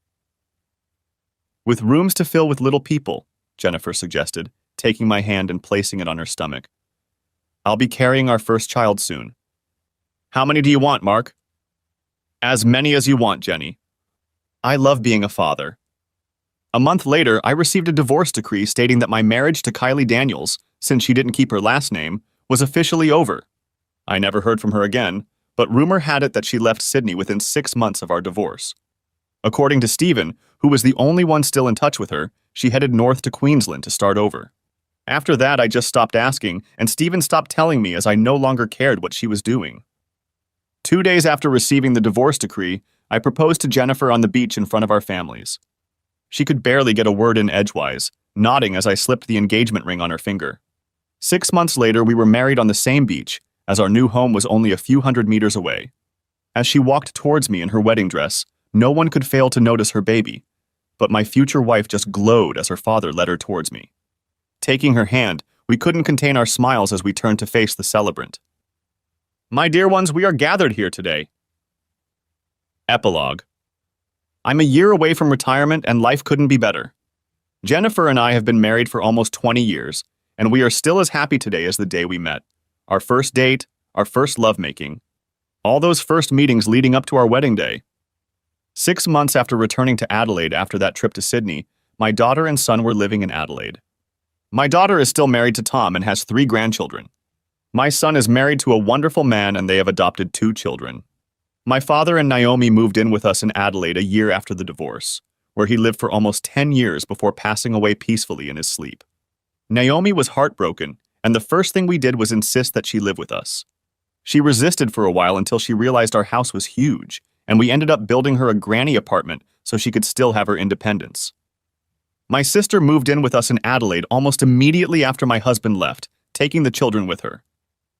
With rooms to fill with little people, Jennifer suggested, taking my hand and placing it on her stomach. I'll be carrying our first child soon. How many do you want, Mark? As many as you want, Jenny. I love being a father. A month later, I received a divorce decree stating that my marriage to Kylie Daniels, since she didn't keep her last name, was officially over. I never heard from her again, but rumor had it that she left Sydney within 6 months of our divorce. According to Stephen, who was the only one still in touch with her, she headed north to Queensland to start over. After that, I just stopped asking, and Stephen stopped telling me as I no longer cared what she was doing. 2 days after receiving the divorce decree, I proposed to Jennifer on the beach in front of our families. She could barely get a word in edgewise, nodding as I slipped the engagement ring on her finger. 6 months later, we were married on the same beach, as our new home was only a few hundred meters away. As she walked towards me in her wedding dress, no one could fail to notice her baby, but my future wife just glowed as her father led her towards me. Taking her hand, we couldn't contain our smiles as we turned to face the celebrant. My dear ones, we are gathered here today. Epilogue. I'm a year away from retirement and life couldn't be better. Jennifer and I have been married for almost 20 years, and we are still as happy today as the day we met. Our first date, our first lovemaking, all those first meetings leading up to our wedding day. 6 months after returning to Adelaide after that trip to Sydney, my daughter and son were living in Adelaide. My daughter is still married to Tom and has 3 grandchildren. My son is married to a wonderful man and they have adopted 2 children. My father and Naomi moved in with us in Adelaide a year after the divorce, where he lived for almost 10 years before passing away peacefully in his sleep. Naomi was heartbroken, and the first thing we did was insist that she live with us. She resisted for a while until she realized our house was huge, and we ended up building her a granny apartment so she could still have her independence. My sister moved in with us in Adelaide almost immediately after my husband left, taking the children with her.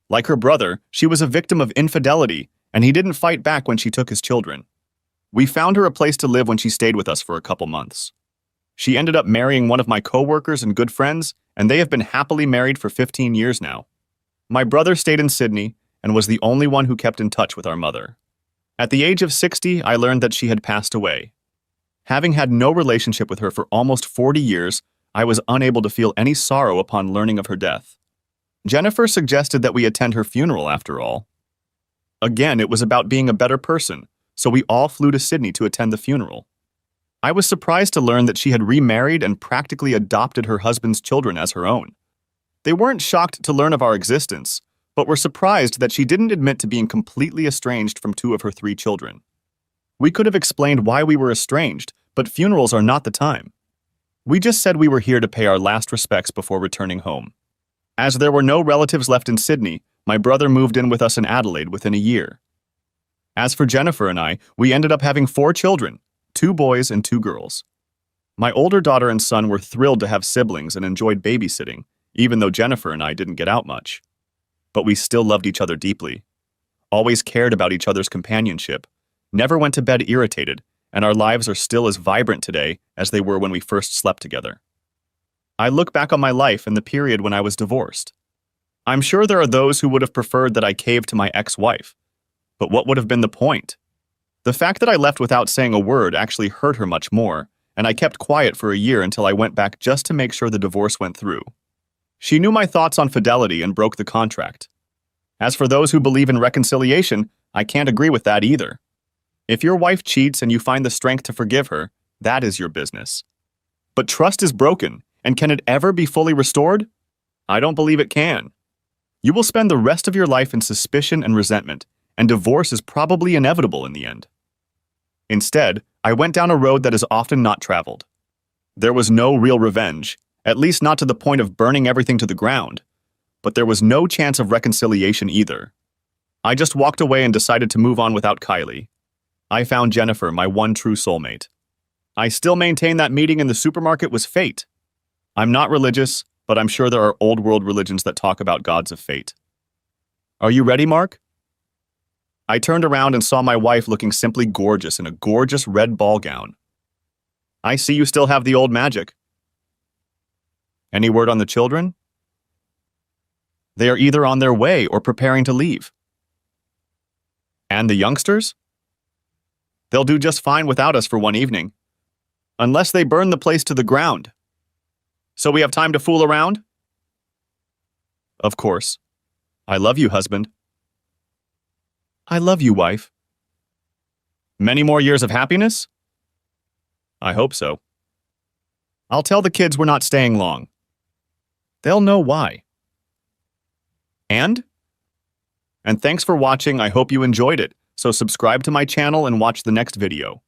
Like her brother, she was a victim of infidelity, and he didn't fight back when she took his children. We found her a place to live when she stayed with us for a couple months. She ended up marrying one of my co-workers and good friends, and they have been happily married for 15 years now. My brother stayed in Sydney and was the only one who kept in touch with our mother. At the age of 60, I learned that she had passed away. Having had no relationship with her for almost 40 years, I was unable to feel any sorrow upon learning of her death. Jennifer suggested that we attend her funeral after all. Again, it was about being a better person, so we all flew to Sydney to attend the funeral. I was surprised to learn that she had remarried and practically adopted her husband's children as her own. They weren't shocked to learn of our existence, but were surprised that she didn't admit to being completely estranged from 2 of her 3 children. We could have explained why we were estranged, but funerals are not the time. We just said we were here to pay our last respects before returning home. As there were no relatives left in Sydney, my brother moved in with us in Adelaide within a year. As for Jennifer and I, we ended up having 4 children, 2 boys and 2 girls. My older daughter and son were thrilled to have siblings and enjoyed babysitting, even though Jennifer and I didn't get out much. But we still loved each other deeply, always cared about each other's companionship, never went to bed irritated, and our lives are still as vibrant today as they were when we first slept together. I look back on my life in the period when I was divorced. I'm sure there are those who would have preferred that I caved to my ex-wife, but what would have been the point? The fact that I left without saying a word actually hurt her much more, and I kept quiet for a year until I went back just to make sure the divorce went through. She knew my thoughts on fidelity and broke the contract. As for those who believe in reconciliation, I can't agree with that either. If your wife cheats and you find the strength to forgive her, that is your business. But trust is broken, and can it ever be fully restored? I don't believe it can. You will spend the rest of your life in suspicion and resentment, and divorce is probably inevitable in the end. Instead, I went down a road that is often not traveled. There was no real revenge, at least not to the point of burning everything to the ground, but there was no chance of reconciliation either. I just walked away and decided to move on without Kylie. I found Jennifer, my one true soulmate. I still maintain that meeting in the supermarket was fate. I'm not religious, but I'm sure there are old world religions that talk about gods of fate. Are you ready, Mark? I turned around and saw my wife looking simply gorgeous in a gorgeous red ball gown. I see you still have the old magic. Any word on the children? They are either on their way or preparing to leave. And the youngsters? They'll do just fine without us for one evening. Unless they burn the place to the ground. So we have time to fool around? Of course. I love you, husband. I love you, wife. Many more years of happiness? I hope so. I'll tell the kids we're not staying long. They'll know why. And thanks for watching. I hope you enjoyed it. So subscribe to my channel and watch the next video.